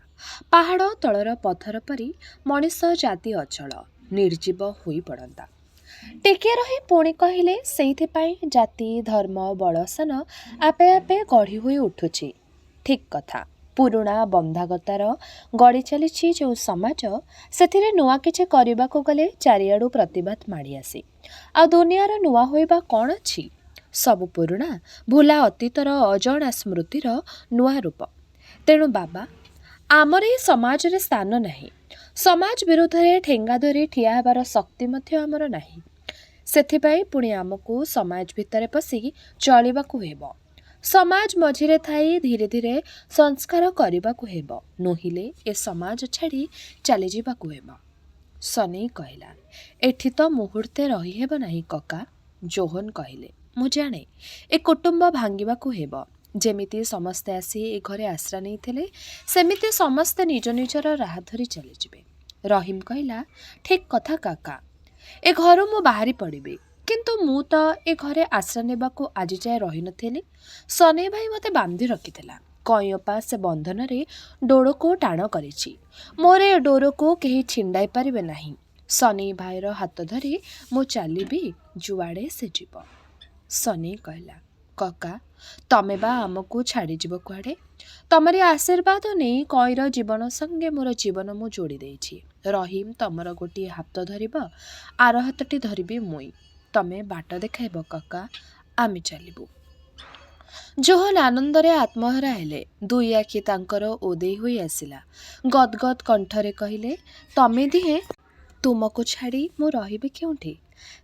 ପାହାଡ଼ ତଳର ପଥର ପରି ମଣିଷ ଜାତି ଅଚଳ, ନିର୍ଜୀବ ହୋଇ ପଡ଼ନ୍ତା। ଟିକିଏ ରହି ପୁଣି କହିଲେ, ସେଇଥିପାଇଁ ଜାତି, ଧର୍ମ, ବଳସନ ଆପେ ଆପେ ଗଢ଼ି ହୋଇ ଉଠୁଛି। ଠିକ୍ କଥା। ପୁରୁଣା ବନ୍ଧାଗତାର ଗଡ଼ି ଚାଲିଛି ଯେଉଁ ସମାଜ, ସେଥିରେ ନୂଆ କିଛି କରିବାକୁ ଗଲେ ଚାରିଆଡ଼ୁ ପ୍ରତିବାଦ ମାଡ଼ି ଆସେ। ଆଉ ଦୁନିଆର ନୂଆ ହୋଇବା କ'ଣ ଅଛି? ସବୁ ପୁରୁଣା, ଭୁଲା ଅତୀତର ଅଜଣା ସ୍ମୃତିର ନୂଆ ରୂପ। ତେଣୁ ବାବା, ଆମର ଏହି ସମାଜରେ ସ୍ଥାନ ନାହିଁ। ସମାଜ ବିରୁଦ୍ଧରେ ଠେଙ୍ଗା ଧରି ଠିଆ ହେବାର ଶକ୍ତି ମଧ୍ୟ ଆମର ନାହିଁ। ସେଥିପାଇଁ ପୁଣି ଆମକୁ ସମାଜ ଭିତରେ ପଶି ଚଳିବାକୁ ହେବ। ସମାଜ ମଝିରେ ଥାଇ ଧୀରେ ଧୀରେ ସଂସ୍କାର କରିବାକୁ ହେବ, ନୋହିଲେ ଏ ସମାଜ ଛାଡ଼ି ଚାଲିଯିବାକୁ ହେବ। ସନେଇ କହିଲା, ଏଠି ତ ମୁହୂର୍ତ୍ତେ ରହିହେବ ନାହିଁ କକା। ଜୋହନ କହିଲେ, ମୁଁ ଜାଣେ ଏ କୁଟୁମ୍ବ ଭାଙ୍ଗିବାକୁ ହେବ। ଯେମିତି ସମସ୍ତେ ଆସି ଏ ଘରେ ଆଶ୍ରା ନେଇଥିଲେ, ସେମିତି ସମସ୍ତେ ନିଜ ନିଜର ରାହା ଧରି ଚାଲିଯିବେ। ରହିମ କହିଲା, ଠିକ୍ କଥା କାକା, ଏ ଘରୁ ମୁଁ ବାହାରି ପଡ଼ିବି। କିନ୍ତୁ ମୁଁ ତ ଏ ଘରେ ଆଶ୍ରା ନେବାକୁ ଆଜି ଯାଏ ରହିନଥିଲି। ସନେଇ ଭାଇ ମୋତେ ବାନ୍ଧି ରଖିଥିଲା। କଇଁଅପା ସେ ବନ୍ଧନରେ ଡୋରକୁ ଟାଣ କରିଛି। ମୋର ଏ ଡୋରକୁ କେହି ଛିଣ୍ଡାଇ ପାରିବେ ନାହିଁ। ସନେଇ ଭାଇର ହାତ ଧରି ମୁଁ ଚାଲିବି ଯୁଆଡ଼େ ସେ ଯିବ। ସନେଇ କହିଲା, କକା, ତମେ ବା ଆମକୁ ଛାଡ଼ିଯିବ କୁଆଡ଼େ? ତମରି ଆଶୀର୍ବାଦ ନେଇ କଇଁର ଜୀବନ ସଙ୍ଗେ ମୋର ଜୀବନ ମୁଁ ଯୋଡ଼ି ଦେଇଛି। ରହିମ ତମର ଗୋଟିଏ ହାତ ଧରିବ, ଆର ହାତଟି ଧରିବି ମୁଇଁ। ତମେ ବାଟ ଦେଖାଇବ କକା, ଆମେ ଚାଲିବୁ। ଜୋହନ ଆନନ୍ଦରେ ଆତ୍ମହରା ହେଲେ। ଦୁଇ ଆଖି ତାଙ୍କର ଓଦେଇ ହୋଇ ଆସିଲା। ଗଦଗଦ କଣ୍ଠରେ କହିଲେ, ତମେ ଦିହେଁ, ତୁମକୁ ଛାଡ଼ି ମୁଁ ରହିବି କେଉଁଠି?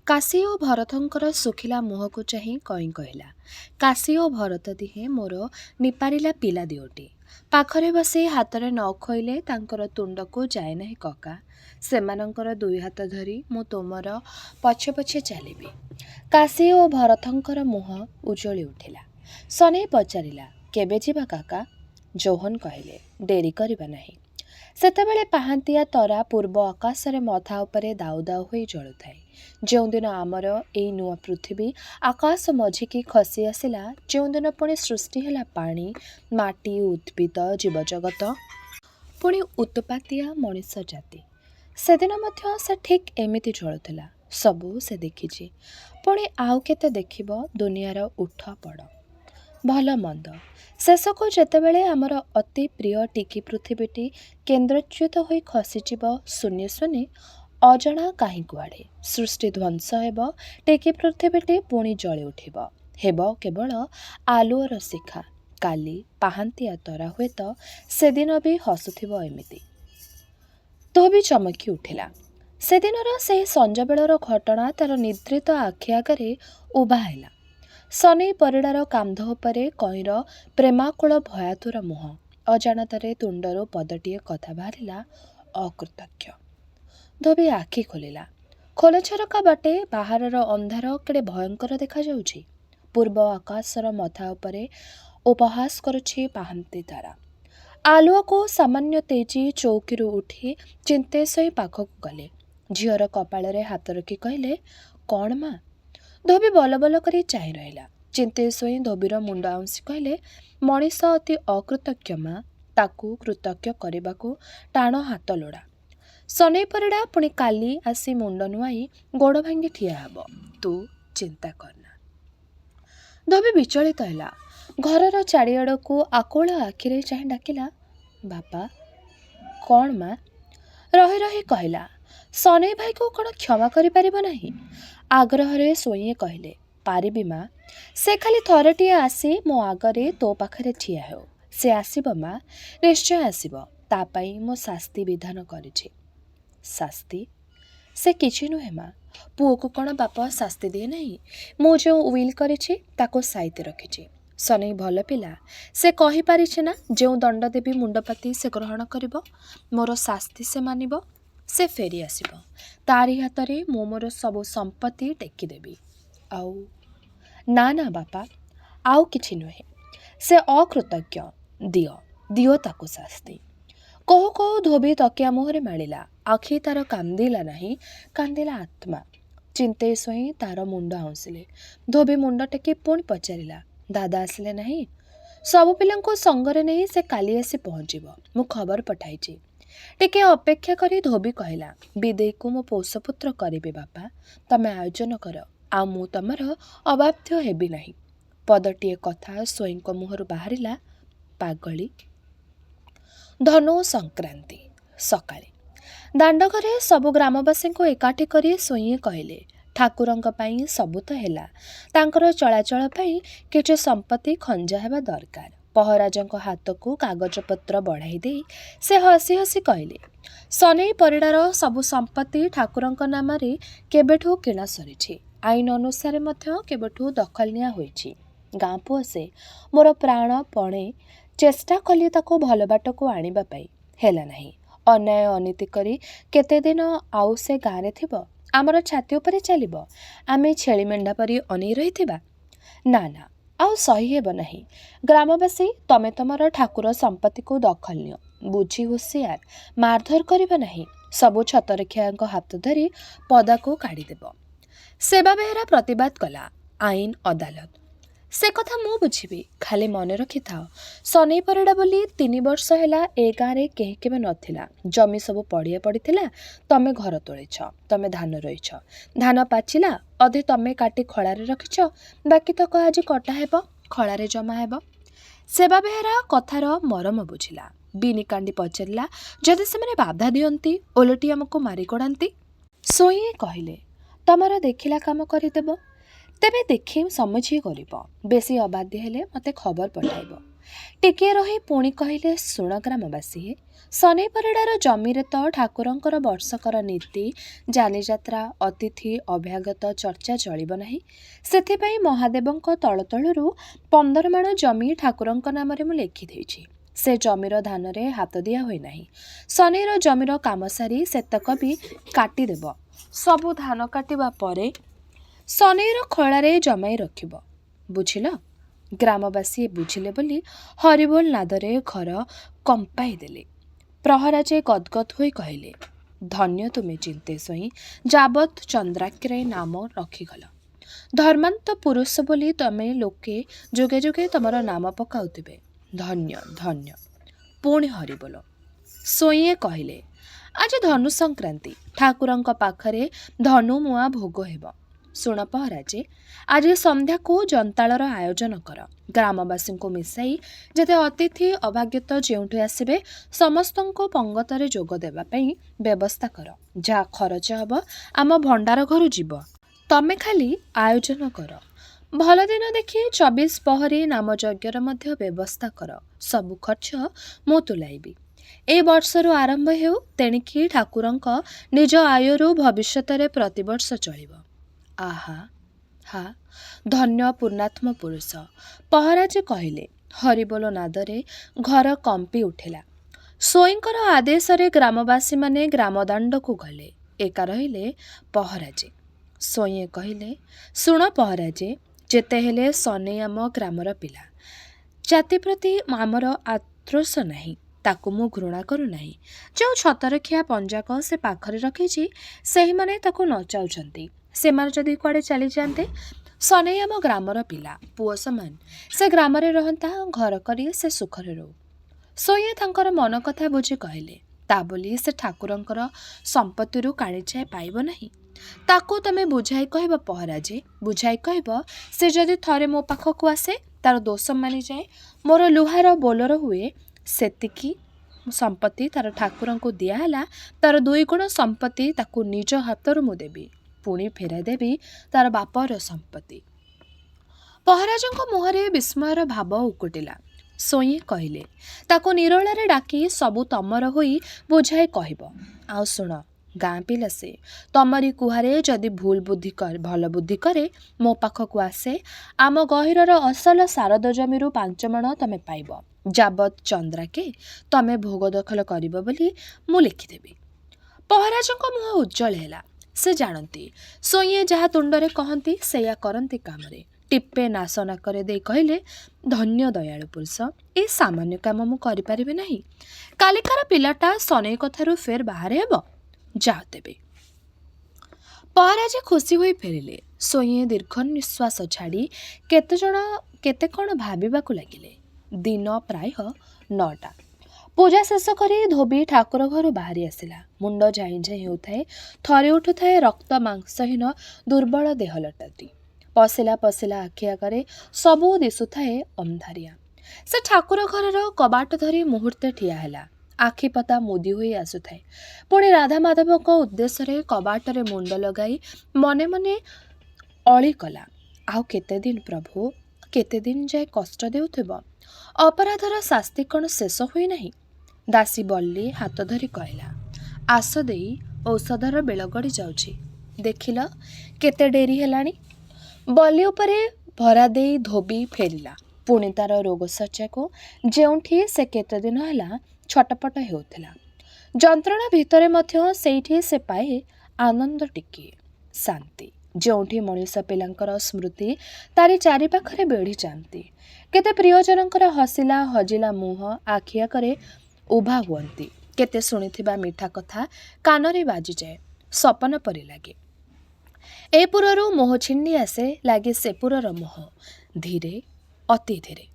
କାଶୀ ଓ ଭରତଙ୍କର ଶୁଖିଲା ମୁହଁକୁ ଚାହିଁ କଇଁ କହିଲା, କାଶୀ ଓ ଭରତ ଦିହେଁ ମୋର ନିପାରିଲା ପିଲା ଦିଓଟି। ପାଖରେ ବସି ହାତରେ ନ ଖୋଇଲେ ତାଙ୍କର ତୁଣ୍ଡକୁ ଯାଏ ନାହିଁ କକା। ସେମାନଙ୍କର ଦୁଇ ହାତ ଧରି ମୁଁ ତୁମର ପଛେ ପଛେ ଚାଲିବି। କାଶୀ ଓ ଭରତଙ୍କର ମୁହଁ ଉଜ୍ଜଳି ଉଠିଲା। ସନେଇ ପଚାରିଲା, କେବେ ଯିବା କାକା? ଜୋହନ କହିଲେ, ଡେରି କରିବା ନାହିଁ। ସେତେବେଳେ ପାହାନ୍ତିଆ ତରା ପୂର୍ବ ଆକାଶରେ ମଥା ଉପରେ ଦାଉ ଦାଉ ହୋଇ ଜଳୁଥାଏ। ଯେଉଁଦିନ ଆମର ଏଇ ନୂଆ ପୃଥିବୀ ଆକାଶ ମଝିକି ଖସି ଆସିଲା, ଯେଉଁଦିନ ପୁଣି ସୃଷ୍ଟି ହେଲା ପାଣି, ମାଟି, ଉଦ୍ଭିଦ, ଜୀବଜଗତ, ପୁଣି ଉତ୍ପାତିଆ ମଣିଷ ଜାତି, ସେଦିନ ମଧ୍ୟ ସେ ଠିକ୍ ଏମିତି ଜଳୁଥିଲା। ସବୁ ସେ ଦେଖିଛି। ପୁଣି ଆଉ କେତେ ଦେଖିବ ଦୁନିଆର ଉଠ ପଡ଼, ଭଲ ମନ୍ଦ। ଶେଷକୁ ଯେତେବେଳେ ଆମର ଅତି ପ୍ରିୟ ଟିକି ପୃଥିବୀଟି କେନ୍ଦ୍ରଚ୍ୟୁତ ହୋଇ ଖସିଯିବ ଶୂନ୍ୟ ଶୂନ୍ୟ, ଅଜଣା କାହିଁ କୁଆଡ଼େ, ସୃଷ୍ଟି ଧ୍ୱଂସ ହେବ, ଟିକି ପୃଥିବୀଟି ପୁଣି ଜଳି ଉଠିବ। ହେବ କେବଳ ଆଲୁଅର ଶିଖା। କାଲି ପାହାନ୍ତିଆ ତରା ହୁଏତ ସେଦିନ ବି ହସୁଥିବ ଏମିତି। ଧୋବି ଚମକି ଉଠିଲା। ସେଦିନର ସେହି ସଞ୍ଜବେଳର ଘଟଣା ତାର ନିଦ୍ରିତ ଆଖି ଆଗରେ ଉଭା ହେଲା। ସନେଇ ପରିଡ଼ାର କାନ୍ଧ ଉପରେ କଇଁର ପ୍ରେମାକୁଳ ଭୟାତୁର ମୁହଁ। ଅଜାଣତରେ ତୁଣ୍ଡରୁ ପଦଟିଏ କଥା ବାହାରିଲା, ଅକୃତଜ୍ଞ। ଧୋବି ଆଖି ଖୋଲିଲା। ଖୋଲଝରକା ବାଟେ ବାହାରର ଅନ୍ଧାର କେଡ଼େ ଭୟଙ୍କର ଦେଖାଯାଉଛି। ପୂର୍ବ ଆକାଶର ମଥା ଉପରେ ଉପହାସ କରୁଛି ପାହାନ୍ତି ତାରା। ଆଲୁଅକୁ ସାମାନ୍ୟ ତେଜି ଚୌକିରୁ ଉଠି ଚିନ୍ତେଶ୍ୱରୀ ପାଖକୁ ଗଲେ। ଝିଅର କପାଳରେ ହାତ ରଖି କହିଲେ, କ'ଣ ମା? ଧୋବି ବଲ ବଲ କରି ଚାହିଁ ରହିଲା। ଚିନ୍ତେଶ୍ୱରୀ ଧୋବିର ମୁଣ୍ଡ ଆଉଁସି କହିଲେ, ମଣିଷ ଅତି ଅକୃତଜ୍ଞ ମା, ତାକୁ କୃତଜ୍ଞ କରିବାକୁ ଟାଣ ହାତ ଲୋଡ଼ା। ସନେଇ ପରିଡ଼ା ପୁଣି କାଲି ଆସି ମୁଣ୍ଡ ନୁଆଁଇ ଗୋଡ଼ ଭାଙ୍ଗି ଠିଆ ହେବ। ତୁ ଚିନ୍ତା କରନା। ଧୋବି ବିଚଳିତ ହେଲା। ଘରର ଚାରିଆଡ଼କୁ ଆକୁଳ ଆଖିରେ ଚାହିଁ ଡାକିଲା, ବାପା। କ'ଣ ମା? ରହି ରହି କହିଲା, ସନେଇ ଭାଇକୁ କ'ଣ କ୍ଷମା କରିପାରିବ ନାହିଁ? ଆଗ୍ରହରେ ସ୍ୱଇଁଏ କହିଲେ, ପାରିବି ମା। ସେ ଖାଲି ଥରଟିଏ ଆସି ମୋ ଆଗରେ ତୋ ପାଖରେ ଠିଆ ହେଉ। ସେ ଆସିବ ମା, ନିଶ୍ଚୟ ଆସିବ। ତା ପାଇଁ ମୁଁ ଶାସ୍ତି ବିଧାନ କରିଛି। ଶାସ୍ତି? ସେ କିଛି ନୁହେଁ ମା। ପୁଅକୁ କ'ଣ ବାପ ଶାସ୍ତି ଦିଏ ନାହିଁ? ମୁଁ ଯେଉଁ ଉଇଲ୍ କରିଛି ତାକୁ ସାଇତି ରଖିଛି। ସନେଇ ଭଲ ପିଲା। ସେ କହିପାରିଛି ନା, ଯେଉଁ ଦଣ୍ଡ ଦେବି ମୁଣ୍ଡପାତି ସେ ଗ୍ରହଣ କରିବ। ମୋର ଶାସ୍ତି ସେ ମାନିବ। ସେ ଫେରି ଆସିବ। ତାରି ହାତରେ ମୁଁ ମୋର ସବୁ ସମ୍ପତ୍ତି ଟେକିଦେବି। ଆଉ ନା ନା ବାପା, ଆଉ କିଛି ନୁହେଁ। ସେ ଅକୃତଜ୍ଞ। ଦିଅ ଦିଅ ତାକୁ ଶାସ୍ତି। କହୁ କହୁ ଧୋବି ତକିଆ ମୁହଁରେ ମାଳିଲା। ଆଖି ତାର କାନ୍ଦିଲା ନାହିଁ, କାନ୍ଦିଲା ଆତ୍ମା। ଚିନ୍ତେଶ୍ୱରୀ ତାର ମୁଣ୍ଡ ଆଉଁସିଲେ। ଧୋବି ମୁଣ୍ଡ ଟେକି ପୁଣି ପଚାରିଲା, ଦାଦା ଆସିଲେ ନାହିଁ? ସବୁ ପିଲାଙ୍କୁ ସଙ୍ଗରେ ନେଇ ସେ କାଲି ଆସି ପହଞ୍ଚିବ। ମୁଁ ଖବର ପଠାଇଛି। ଟିକେ ଅପେକ୍ଷା କରି ଧୋବି କହିଲା, ବିଦେଇକୁ ମୁଁ ପୋଷପୁତ୍ର କରିବି ବାପା। ତମେ ଆୟୋଜନ କର, ଆଉ ମୁଁ ତମର ଅବାଧ୍ୟ ହେବି ନାହିଁ। ପଦଟିଏ କଥା ସ୍ୱଇଁଙ୍କ ମୁହଁରୁ ବାହାରିଲା, ପାଗଳି। ଧନୁ ସଂକ୍ରାନ୍ତି ସକାଳେ ଦାଣ୍ଡଘରେ ସବୁ ଗ୍ରାମବାସୀଙ୍କୁ ଏକାଠି କରି ସ୍ୱଇଁଏ କହିଲେ, ଠାକୁରଙ୍କ ପାଇଁ ସବୁ ତ ହେଲା, ତାଙ୍କର ଚଳାଚଳ ପାଇଁ କିଛି ସମ୍ପତ୍ତି ଖଞ୍ଜା ହେବା ଦରକାର। ପହରାଜଙ୍କ ହାତକୁ କାଗଜପତ୍ର ବଢ଼ାଇ ଦେଇ ସେ ହସି ହସି କହିଲେ, ସନେଇ ପରିଡ଼ାର ସବୁ ସମ୍ପତ୍ତି ଠାକୁରଙ୍କ ନାମରେ କେବେଠୁ କିଣା ସରିଛି। ଆଇନ ଅନୁସାରେ ମଧ୍ୟ କେବେଠୁ ଦଖଲ ନିଆ ହୋଇଛି। ଗାଁ ପୁଅ ସେ, ମୋର ପ୍ରାଣପଣେ ଚେଷ୍ଟା କଲି ତାକୁ ଭଲ ବାଟକୁ ଆଣିବା ପାଇଁ, ହେଲା ନାହିଁ। ଅନ୍ୟାୟ ଅନୀତି କରି କେତେ ଦିନ ଆଉ ସେ ଗାଁରେ ଥିବ? ଆମର ଛାତି ଉପରେ ଚାଲିବ? ଆମେ ଛେଳି ମେଣ୍ଢା ପରି ଅନେଇ ରହିଥିବା? ନା ନା, ଆଉ ସହି ହେବ ନାହିଁ। ଗ୍ରାମବାସୀ, ତମେ ତମର ଠାକୁର ସମ୍ପତ୍ତିକୁ ଦଖଲ ନିଅ। ବୁଝି ହୁସିଆର, ମାରଧର କରିବ ନାହିଁ। ସବୁ ଛତରଖିଆଙ୍କ ହାତ ଧରି ପଦାକୁ କାଢ଼ିଦେବ। ସେବା ବେହେରା ପ୍ରତିବାଦ କଲା। ଆଇନ ଅଦାଲତ ସେ କଥା ମୁଁ ବୁଝିବି, ଖାଲି ମନେ ରଖିଥାଅ, ସନେଇ ପରିଡ଼ା ବୋଲି 3 ବର୍ଷ ହେଲା ଏ ଗାଁରେ କେହି କେବେ ନଥିଲା। ଜମି ସବୁ ପଡ଼ିଆ ପଡ଼ିଥିଲା, ତମେ ଘର ତୋଳିଛ, ତମେ ଧାନ ରୋଇଛ, ଧାନ ପାଚିଲା, ଅଧେ ତମେ କାଟି ଖଳାରେ ରଖିଛ, ବାକି ତକ ଆଜି କଟା ହେବ, ଖଳାରେ ଜମା ହେବ। ସେବା ବେହେରା କଥାର ମରମ ବୁଝିଲା। ବିନି କାଣ୍ଡି ପଚାରିଲା, ଯଦି ସେମାନେ ବାଧା ଦିଅନ୍ତି, ଓଲଟି ଆମକୁ ମାରିଗଡ଼ାନ୍ତି? ସୋଇଏ କହିଲେ, ତମର ଦେଖିଲା କାମ କରିଦେବ, ତେବେ ଦେଖି ସମଝି କରିବ। ବେଶୀ ଅବାଧ୍ୟ ହେଲେ ମୋତେ ଖବର ପଠାଇବ। ଟିକିଏ ରହି ପୁଣି କହିଲେ, ଶୁଣ ଗ୍ରାମବାସୀ, ସନେଇ ପରିଡ଼ାର ଜମିରେ ତ ଠାକୁରଙ୍କର ବର୍ଷକର ନୀତି, ଯାନିଯାତ୍ରା, ଅତିଥି ଅଭ୍ୟାଗତ ଚର୍ଚ୍ଚା ଚଳିବ ନାହିଁ। ସେଥିପାଇଁ ମହାଦେବଙ୍କ ତଳତଳରୁ 15 ମାଣ ଜମି ଠାକୁରଙ୍କ ନାମରେ ମୁଁ ଲେଖିଦେଇଛି। ସେ ଜମିର ଧାନରେ ହାତ ଦିଆ ହୋଇନାହିଁ। ସନେଇର ଜମିର କାମ ସାରି ସେତକ ବି କାଟିଦେବ। ସବୁ ଧାନ କାଟିବା ପରେ ସନେଇର ଖଳାରେ ଜମାଇ ରଖିବ। ବୁଝିଲ? ଗ୍ରାମବାସୀ ବୁଝିଲେ ବୋଲି ହରିବୋଲ ନାଦରେ ଘର କମ୍ପାଇ ଦେଲେ। ପ୍ରହରାଜେ ଗଦଗଦ ହୋଇ କହିଲେ, ଧନ୍ୟ ତୁମେ ଚିନ୍ତେ ସ୍ୱଇଁ, ଯାବତ୍ ଚନ୍ଦ୍ରାକ୍ଷରେ ନାମ ରଖିଗଲ। ଧର୍ମାନ୍ତ ପୁରୁଷ ବୋଲି ତମେ ଲୋକେ ଯୁଗେ ଯୁଗେ ତମର ନାମ ପକାଉଥିବେ। ଧନ୍ୟ ଧନ୍ୟ। ପୁଣି ହରିବୋଲ। ସ୍ୱଇଁଏ କହିଲେ, ଆଜି ଧନୁ ସଂକ୍ରାନ୍ତି, ଠାକୁରଙ୍କ ପାଖରେ ଧନୁମୁଆଁ ଭୋଗ ହେବ। ଶୁଣ ପ୍ରହରାଜେ, ଆଜି ସନ୍ଧ୍ୟାକୁ ଜନ୍ତାଳର ଆୟୋଜନ କର। ଗ୍ରାମବାସୀଙ୍କୁ ମିଶାଇ ଯେତେ ଅତିଥି ଅଭ୍ୟାଗତ ଯେଉଁଠି ଆସିବେ ସମସ୍ତଙ୍କୁ ପଙ୍ଗତରେ ଯୋଗ ଦେବା ପାଇଁ ବ୍ୟବସ୍ଥା କର। ଯାହା ଖରଚ ହେବ ଆମ ଭଣ୍ଡାର ଘରୁ ଯିବ। ତମେ ଖାଲି ଆୟୋଜନ କର। ଭଲ ଦିନ ଦେଖି 24 ପ୍ରହରୀ ନାମଯଜ୍ଞର ମଧ୍ୟ ବ୍ୟବସ୍ଥା କର। ସବୁ ଖର୍ଚ୍ଚ ମୁଁ ତୁଲାଇବି। ଏ ବର୍ଷରୁ ଆରମ୍ଭ ହେଉ, ତେଣିକି ଠାକୁରଙ୍କ ନିଜ ଆୟରୁ ଭବିଷ୍ୟତରେ ପ୍ରତିବର୍ଷ ଚଳିବ। ଆହା ହା, ଧନ୍ୟ ପୁଣ୍ୟାତ୍ମ ପୁରୁଷ, ପ୍ରହରାଜେ କହିଲେ। ହରିବୋଲ ନାଦରେ ଘର କମ୍ପି ଉଠିଲା। ସ୍ୱଇଁଙ୍କର ଆଦେଶରେ ଗ୍ରାମବାସୀମାନେ ଗ୍ରାମଦାଣ୍ଡକୁ ଗଲେ। ଏକା ରହିଲେ ପ୍ରହରାଜେ। ସ୍ୱଇଁଏ କହିଲେ, ଶୁଣ ପ୍ରହରାଜେ, ଯେତେ ହେଲେ ସନେଇ ଆମ ଗ୍ରାମର ପିଲା। ଜାତି ପ୍ରତି ଆମର ଆକ୍ରୋଶ ନାହିଁ, ତାକୁ ମୁଁ ଘୃଣା କରୁନାହିଁ। ଯେଉଁ ଛତରଖିଆ ପଞ୍ଜାକ ସେ ପାଖରେ ରଖିଛି, ସେହିମାନେ ତାକୁ ନଚାଉଛନ୍ତି। ସେମାନେ ଯଦି କୁଆଡ଼େ ଚାଲିଯାଆନ୍ତେ, ସନେଇ ଆମ ଗ୍ରାମର ପିଲା, ପୁଅ ସମାନ। ସେ ଗ୍ରାମରେ ରହନ୍ତା, ଘର କରି ସେ ସୁଖରେ ରହୁ। ସ୍ୱଇଁଏ ତାଙ୍କର ମନ କଥା ବୁଝି କହିଲେ, ତା ବୋଲି ସେ ଠାକୁରଙ୍କର ସମ୍ପତ୍ତିରୁ କାଣିଚାଏ ପାଇବ ନାହିଁ। ତାକୁ ତମେ ବୁଝାଇ କହିବ ପ୍ରହରାଜେ, ବୁଝାଇ କହିବ, ସେ ଯଦି ଥରେ ମୋ ପାଖକୁ ଆସେ, ତାର ଦୋଷ ମାନିଯାଏ, ମୋର ଲୁହାର ବୋଲର ହୁଏ, ସେତିକି ସମ୍ପତ୍ତି ତାର ଠାକୁରଙ୍କୁ ଦିଆହେଲା, ତାର 2 ଗୁଣ ସମ୍ପତ୍ତି ତାକୁ ନିଜ ହାତରୁ ମୁଁ ଦେବି, ପୁଣି ଫେରାଇ ଦେବି ତାର ବାପର ସମ୍ପତ୍ତି। ପ୍ରହରାଜଙ୍କ ମୁହଁରେ ବିସ୍ମୟର ଭାବ ଉକୁଟିଲା। ସ୍ୱଇଁଏ କହିଲେ, ତାକୁ ନିରୋଳାରେ ଡାକି ସବୁ ତମର ହୋଇ ବୁଝାଇ କହିବ। ଆଉ ଶୁଣ, ଗାଁ ପିଲା ସେ, ତମରି କୁହାରେ ଯଦି ଭଲ ବୁଦ୍ଧି କରେ, ମୋ ପାଖକୁ ଆସେ, ଆମ ଗହିରର ଅସଲ ଶାରଦ ଜମିରୁ 5 ମାଣ ତମେ ପାଇବ। ଯାବତ୍ ଚନ୍ଦ୍ରାକେ ତମେ ଭୋଗ ଦଖଲ କରିବ ବୋଲି ମୁଁ ଲେଖିଦେବି। ପ୍ରହରାଜଙ୍କ ମୁହଁ ଉଜ୍ଜ୍ୱଳ ହେଲା। ସେ ଜାଣନ୍ତି, ସ୍ୱଇଁଏ ଯାହା ତୁଣ୍ଡରେ କହନ୍ତି ସେଇଆ କରନ୍ତି କାମରେ। ଟିପେ ନାଶ ନାକରେ ଦେଇ କହିଲେ, ଧନ୍ୟ ଦୟାଳୁ ପୁରୁଷ, ଏ ସାମାନ୍ୟ କାମ ମୁଁ କରିପାରିବି ନାହିଁ। କାଲିକାର ପିଲାଟା ସନେଇ କଥାରୁ ଫେର ବାହାରେ ହେବ। ଯାଅ ତେବେ। ପ୍ରହରାଜେ ଖୁସି ହୋଇ ଫେରିଲେ। ସ୍ୱଇଁଏ ଦୀର୍ଘ ନିଶ୍ୱାସ ଛାଡ଼ି କେତେ କ'ଣ ଭାବିବାକୁ ଲାଗିଲେ। ଦିନ ପ୍ରାୟ 9ଟା। ପୂଜା ଶେଷ କରି ଧୋବି ଠାକୁର ଘରୁ ବାହାରି ଆସିଲା। ମୁଣ୍ଡ ଝାଇଁ ଝାଇଁ ହେଉଥାଏ, ଥରି ଉଠୁଥାଏ ରକ୍ତ ମାଂସହୀନ ଦୁର୍ବଳ ଦେହଲତାଟି। ପଶିଲା ପଶିଲା ଆଖି ଆଗରେ ସବୁ ଦିଶୁଥାଏ ଅନ୍ଧାରିଆ। ସେ ଠାକୁର ଘରର କବାଟ ଧରି ମୁହୂର୍ତ୍ତେ ଠିଆ ହେଲା। ଆଖିପତା ମୁଦି ହୋଇ ଆସୁଥାଏ। ପୁଣି ରାଧାମାଧବଙ୍କ ଉଦ୍ଦେଶ୍ୟରେ କବାଟରେ ମୁଣ୍ଡ ଲଗାଇ ମନେ ମନେ ଅଳି କଲା, ଆଉ କେତେଦିନ ପ୍ରଭୁ, କେତେଦିନ ଯାଏ କଷ୍ଟ ଦେଉଥିବ? ଅପରାଧର ଶାସ୍ତି କ'ଣ ଶେଷ ହୋଇନାହିଁ? ଦାସୀ ବଲ୍ଲୀ ହାତ ଧରି କହିଲା, ଆସ ଦେଇ, ଔଷଧର ବେଳ ଗଡ଼ି ଯାଉଛି। ଦେଖିଲ କେତେ ଡେରି ହେଲାଣି। ବଲ୍ଲୀ ଉପରେ ଭରା ଦେଇ ଧୋବି ଫେରିଲା ପୁଣି ତାର ରୋଗଶଯ୍ୟାକୁ, ଯେଉଁଠି ସେ କେତେଦିନ ହେଲା ଛଟପଟ ହେଉଥିଲା। ଯନ୍ତ୍ରଣା ଭିତରେ ମଧ୍ୟ ସେଇଠି ସେ ପାଏ ଆନନ୍ଦ ଟିକିଏ, ଶାନ୍ତି। ଯେଉଁଠି ମଣିଷ ପିଲାଙ୍କର ସ୍ମୃତି ତାରି ଚାରିପାଖରେ ବେଢ଼ି ଯାଆନ୍ତି। କେତେ ପ୍ରିୟଜନଙ୍କର ହସିଲା ହଜିଲା ମୁହଁ ଆଖି ଆଗରେ ଉଭା ହୁଅନ୍ତି। କେତେ ଶୁଣିଥିବା ମିଠା କଥା କାନରେ ବାଜିଯାଏ, ସପନ ପରି ଲାଗେ। ଏ ପୁରରୁ ମୋହ ଛିଣ୍ଡି ଆସେ, ଲାଗେ ସେ ପୁରର ମୋହ। ଧୀରେ, ଅତି ଧୀରେ।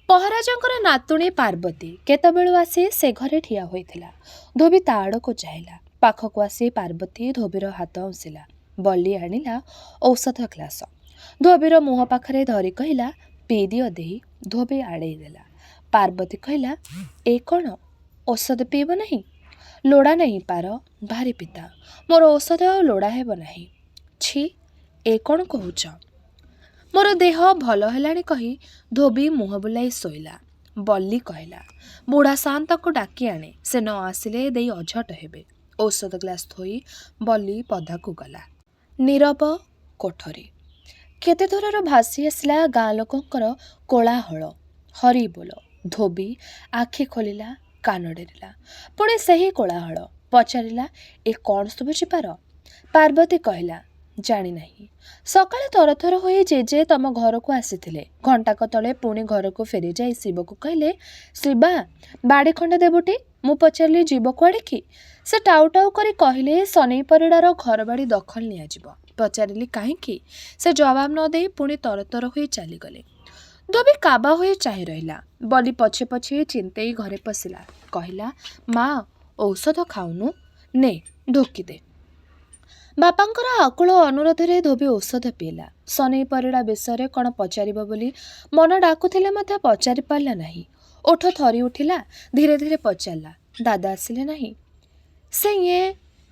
ପହରାଜଙ୍କର ନାତୁଣୀ ପାର୍ବତୀ କେତେବେଳୁ ଆସି ସେ ଘରେ ଠିଆ ହୋଇଥିଲା। ଧୋବି ତା ଆଡ଼କୁ ଚାହିଁଲା। ପାଖକୁ ଆସି ପାର୍ବତୀ ଧୋବିର ହାତ ଉଁସିଲା। ବଲି ଆଣିଲା ଔଷଧ ଗ୍ଲାସ। ଧୋବିର ମୁହଁ ପାଖରେ ଧରି କହିଲା, ପିଇଦିଅ ଦେଇ। ଧୋବି ଆଡ଼େଇ ଦେଲା। ପାର୍ବତୀ କହିଲା, ଏ କ'ଣ, ଔଷଧ ପିଇବ ନାହିଁ? ଲୋଡ଼ା ନାହିଁ ପାର, ଭାରି ପିତା। ମୋର ଔଷଧ ଆଉ ଲୋଡ଼ା ହେବ ନାହିଁ। ଛି, ଏ କ'ଣ କହୁଛ? ମୋର ଦେହ ଭଲ ହେଲାଣି କହି ଧୋବି ମୁହଁ ବୁଲାଇ ଶୋଇଲା। ବଲ୍ଲୀ କହିଲା, ବୁଢ଼ା ସାଆନ୍ତକୁ ଡାକି ଆଣେ, ସେ ନ ଆସିଲେ ଦେଇ ଅଝଟ ହେବେ। ଔଷଧ ଗ୍ଲାସ ଥୋଇ ବଲ୍ଲୀ ପଦାକୁ ଗଲା। ନୀରବ କୋଠରୀ। କେତେ ଦୂରରୁ ଭାସି ଆସିଲା ଗାଁ ଲୋକଙ୍କର କୋଳାହଳ, ହରିବୋଲ। ଧୋବି ଆଖି ଖୋଲିଲା, କାନ ଡେରିଲା। ପୁଣି ସେହି କୋଳାହଳ। ପଚାରିଲା, ଏ କ'ଣ ଶୁଭୁଛି ପାର? ପାର୍ବତୀ କହିଲା, ଜାଣିନାହିଁ। ସକାଳେ ତରତର ହୋଇ ଜେଜେ ତମ ଘରକୁ ଆସିଥିଲେ। ଘଣ୍ଟାକ ତଳେ ପୁଣି ଘରକୁ ଫେରିଯାଇ ଶିବକୁ କହିଲେ, ଶିବା, ବାଡ଼ି ଖଣ୍ଡେ ଦେବୁଟି। ମୁଁ ପଚାରିଲି, ଯିବ କୁଆଡ଼େ କି? ସେ ଟାଉ ଟାଉ କରି କହିଲେ, ସନେଇ ପରିଡ଼ାର ଘରବାଡ଼ି ଦଖଲ ନିଆଯିବ। ପଚାରିଲି, କାହିଁକି? ସେ ଜବାବ ନ ଦେଇ ପୁଣି ତରତର ହୋଇ ଚାଲିଗଲେ। ଧୋବି କାବା ହୋଇ ଚାହିଁ ରହିଲା। ବଲି ପଛେ ପଛେ ଚିନ୍ତେଇ ଘରେ ପଶିଲା। କହିଲା, ମା, ଔଷଧ ଖାଉନୁ, ନେ ଢୋକିଦେ। ବାପାଙ୍କର ଆକୁଳ ଅନୁରୋଧରେ ଧୋବି ଔଷଧ ପିଇଲା। ସନେଇ ପରିଡ଼ା ବିଷୟରେ କ'ଣ ପଚାରିବ ବୋଲି ମନ ଡାକୁଥିଲେ ମଧ୍ୟ ପଚାରି ପାରିଲା ନାହିଁ। ଓଠ ଥରି ଉଠିଲା। ଧୀରେ ଧୀରେ ପଚାରିଲା, ଦାଦା ଆସିଲେ ନାହିଁ? ସେ ଇଏ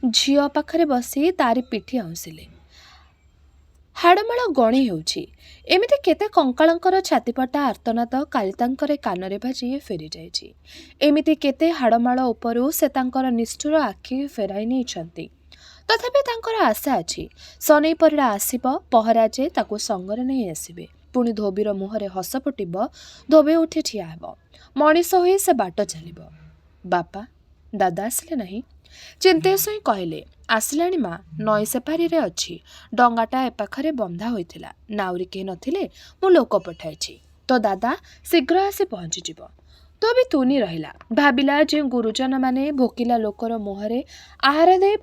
ଝିଅ ପାଖରେ ବସି ତାରି ପିଠି ଆଉଁସିଲେ। ହାଡ଼ମାଳ ଗଣି ହେଉଛି। ଏମିତି କେତେ କଙ୍କାଳଙ୍କର ଛାତିପଟା ଆର୍ତ୍ତନାଦ କାଲି ତାଙ୍କର କାନରେ ବାଜି ଫେରିଯାଇଛି। ଏମିତି କେତେ ହାଡ଼ମାଳ ଉପରୁ ସେ ତାଙ୍କର ନିଷ୍ଠୁର ଆଖି ଫେରାଇ ନେଇଛନ୍ତି। ତଥାପି ତାଙ୍କର ଆଶା ଅଛି, ସନେଇ ପରିଡ଼ା ଆସିବ, ପହରାଜେ ତାକୁ ସଙ୍ଗରେ ନେଇ ଆସିବେ। ପୁଣି ଧୋବିର ମୁହଁରେ ହସ ଫୁଟିବ। ଧୋବି ଉଠି ଠିଆ ହେବ। ମଣିଷ ହୋଇ ସେ ବାଟ ଚାଲିବ। ବାପା, ଦାଦା ଆସିଲେ ନାହିଁ? ଚିନ୍ତେଇ ଶୋଇ କହିଲେ, ଆସିଲାଣି ମା, ନଈ ସେପାରିରେ ଅଛି। ଡଙ୍ଗାଟା ଏ ପାଖରେ ବନ୍ଧା ହୋଇଥିଲା। ନାଉରି କେହି ନଥିଲେ ମୁଁ ଲୋକ ପଠାଇଛି। ତ ଦାଦା ଶୀଘ୍ର ଆସି ପହଞ୍ଚିଯିବ। ଧୋବି ତୁନି ରହିଲା। ଭାବିଲା, ଯେଉଁ ଗୁରୁଜନମାନେ ଭୋକିଲା ଲୋକର ମୁହଁରେ ଆହାର ଦେଇ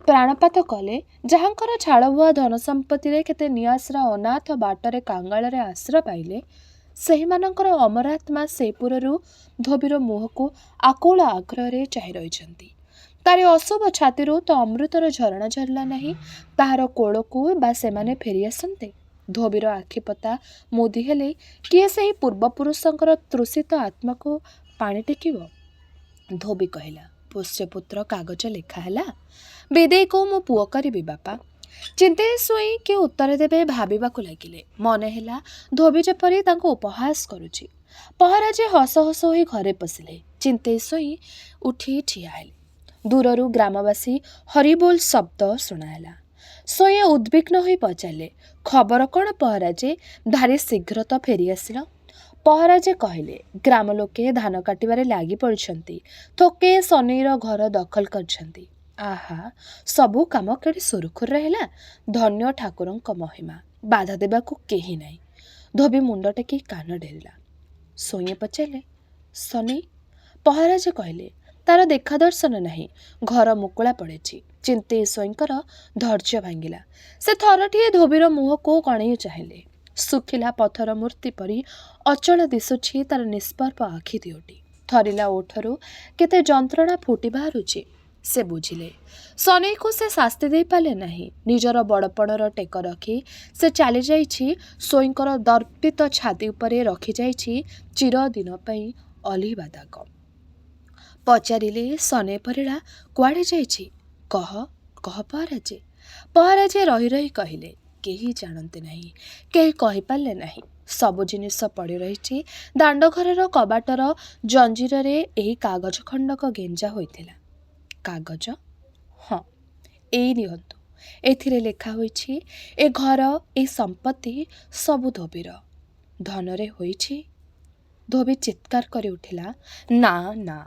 ପ୍ରାଣପାତ କଲେ, ଯାହାଙ୍କର ଝାଳବୁହା ଧନ ସମ୍ପତ୍ତିରେ କେତେ ନିଆଶ୍ରା ଅନାଥ ବାଟରେ କାଙ୍ଗାଳରେ ଆଶ୍ରୟ ପାଇଲେ, ସେହିମାନଙ୍କର ଅମର ଆତ୍ମା ସେପୁରରୁ ଧୋବିର ମୁହଁକୁ ଆକୁଳ ଆଗ୍ରହରେ ଚାହିଁ ରହିଛନ୍ତି। ତାରି ଅଶୁଭ ଛାତିରୁ ତ ଅମୃତର ଝରଣା ଝରିଲା ନାହିଁ। ତାହାର କୋଳକୁ ବା ସେମାନେ ଫେରି ଆସନ୍ତେ। ଧୋବିର ଆଖିପତା ମୁଦି ହେଲେ କିଏ ସେହି ପୂର୍ବପୁରୁଷଙ୍କର ତୃଷିତ ଆତ୍ମାକୁ ପାଣି ଟେକିବ? ଧୋବି କହିଲା, ପୋଷ୍ୟପୁତ୍ର କାଗଜ ଲେଖା ହେଲା? ବିଦେଇକୁ ମୁଁ ପୁଅ କରିବି ବାପା। ଚିନ୍ତେଇ ଶୋଇ କିଏ ଉତ୍ତର ଦେବେ ଭାବିବାକୁ ଲାଗିଲେ। ମନେ ହେଲା ଧୋବି ଯେପରି ତାଙ୍କୁ ଉପହାସ କରୁଛି। ପହରାଜେ ହସ ହସ ହୋଇ ଘରେ ପଶିଲେ। ଚିନ୍ତେଇ ଶୋଇ ଉଠି ଠିଆ ହେଲେ। ଦୂରରୁ ଗ୍ରାମବାସୀ ହରିବୋଲ ଶବ୍ଦ ଶୁଣାହେଲା। ସ୍ୱୟଂ ଉଦ୍ବିଗ୍ନ ହୋଇ ପଚାରିଲେ, ଖବର କ'ଣ ପହରାଜେ? ଭାରି ଶୀଘ୍ର ତ ଫେରି ଆସିଲ। ପହରାଜେ କହିଲେ, ଗ୍ରାମ ଲୋକେ ଧାନ କାଟିବାରେ ଲାଗି ପଡ଼ିଛନ୍ତି। ଥୋକେ ସନେଇର ଘର ଦଖଲ କରିଛନ୍ତି। ଆହା, ସବୁ କାମ କେଡ଼େ ସୁରୁଖୁରୁରେ ହେଲା। ଧନ୍ୟ ଠାକୁରଙ୍କ ମହିମା, ବାଧା ଦେବାକୁ କେହି ନାହିଁ। ଧୋବି ମୁଣ୍ଡ ଟେକି କାନ ଡେରିଲା। ସ୍ୱୟଂ ପଚାରିଲେ, ସନେଇ? ପହରାଜେ କହିଲେ, ତାର ଦେଖା ଦର୍ଶନ ନାହିଁ। ଘର ମୁକୁଳା ପଡ଼ିଛି। ଚିନ୍ତେଇ ସ୍ୱୟଂଙ୍କର ଧୈର୍ଯ୍ୟ ଭାଙ୍ଗିଲା। ସେ ଥରଟିଏ ଧୋବିର ମୁହଁକୁ କଣେଇ ଚାହିଁଲେ। ଶୁଖିଲା ପଥର ମୂର୍ତ୍ତି ପରି ଅଚଳ ଦିଶୁଛି ତାର ନିଷ୍ପାପ ଆଖି ଦିଓଟି। ଥରିଲା ଓଠରୁ କେତେ ଯନ୍ତ୍ରଣା ଫୁଟି ବାହାରୁଛି। ସେ ବୁଝିଲେ, ସନେଇକୁ ସେ ଶାସ୍ତି ଦେଇପାରିଲେ ନାହିଁ। ନିଜର ବଡ଼ପଣର ଟେକ ରଖି ସେ ଚାଲିଯାଇଛି। ସ୍ୱୟଂଙ୍କର ଦର୍ପିତ ଛାତି ଉପରେ ରଖିଯାଇଛି ଚିରଦିନ ପାଇଁ ଅଲିଭା ଦାଗ। ପଚାରିଲେ, ସନେଇ ପରିଡ଼ା କୁଆଡ଼େ ଯାଇଛି? କହ, କହ ପହରାଜେ। ପହରାଜେ ରହି ରହି କହିଲେ, କେହି ଜାଣନ୍ତି ନାହିଁ, କେହି କହିପାରିଲେ ନାହିଁ। ସବୁ ଜିନିଷ ପଡ଼ି ରହିଛି। ଦାଣ୍ଡଘରର କବାଟର ଜଞ୍ଜିରରେ ଏହି କାଗଜ ଖଣ୍ଡକ ଗେଞ୍ଜା ହୋଇଥିଲା। କାଗଜ? ହଁ, ଏଇ ନିଅନ୍ତୁ। ଏଥିରେ ଲେଖା ହୋଇଛି ଏ ଘର ଏ ସମ୍ପତ୍ତି ସବୁ ଧୋବିର। ଧନରେ ହୋଇଛି? ଧୋବି ଚିତ୍କାର କରି ଉଠିଲା, ନା ନା।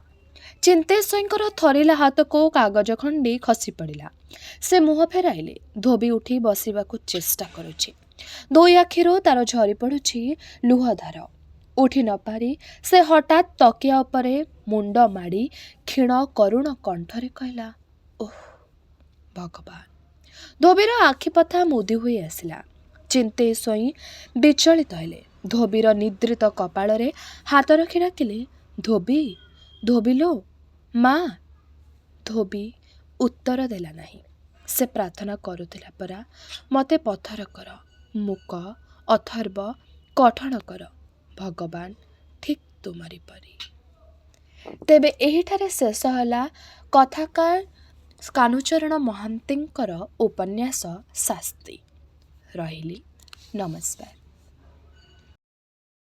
ଚିନ୍ତେଶ୍ୱରଙ୍କର ଥରିଲା ହାତକୁ କାଗଜ ଖଣ୍ଡି ଖସି ପଡ଼ିଲା। ସେ ମୁହଁ ଫେରାଇଲେ। ଧୋବି ଉଠି ବସିବାକୁ ଚେଷ୍ଟା କରୁଛି। ଦୁଇ ଆଖିରୁ ତାର ଝରି ପଡ଼ୁଛି ଲୁହଧାର। ଉଠି ନ ପାରି ସେ ହଠାତ୍ ତକିଆ ଉପରେ ମୁଣ୍ଡ ମାଡ଼ି କ୍ଷୀଣ କରୁଣ କଣ୍ଠରେ କହିଲା, ଓଃ ଭଗବାନ। ଧୋବିର ଆଖିପତା ମୁଦି ହୋଇ ଆସିଲା। ଚିନ୍ତେଶ୍ୱର ବିଚଳିତ ହେଲେ। ଧୋବିର ନିଦ୍ରିତ କପାଳରେ ହାତ ରଖି ଡାକିଲେ, ଧୋବି, ଧୋବିଲୋ ମା। ଧୋବି ଉତ୍ତର ଦେଲା ନାହିଁ। ସେ ପ୍ରାର୍ଥନା କରୁଥିଲା ପରା, ମୋତେ ପଥର କର, ମୂକ, ଅଥର୍ବ, କଠୋର କର ଭଗବାନ, ଠିକ୍ ତୁମରି ପରି। ତେବେ ଏହିଠାରେ ଶେଷ ହେଲା କଥାକାର କାହ୍ନୁଚରଣ ମହାନ୍ତିଙ୍କର ଉପନ୍ୟାସ ଶାସ୍ତି। ରହିଲି, ନମସ୍କାର।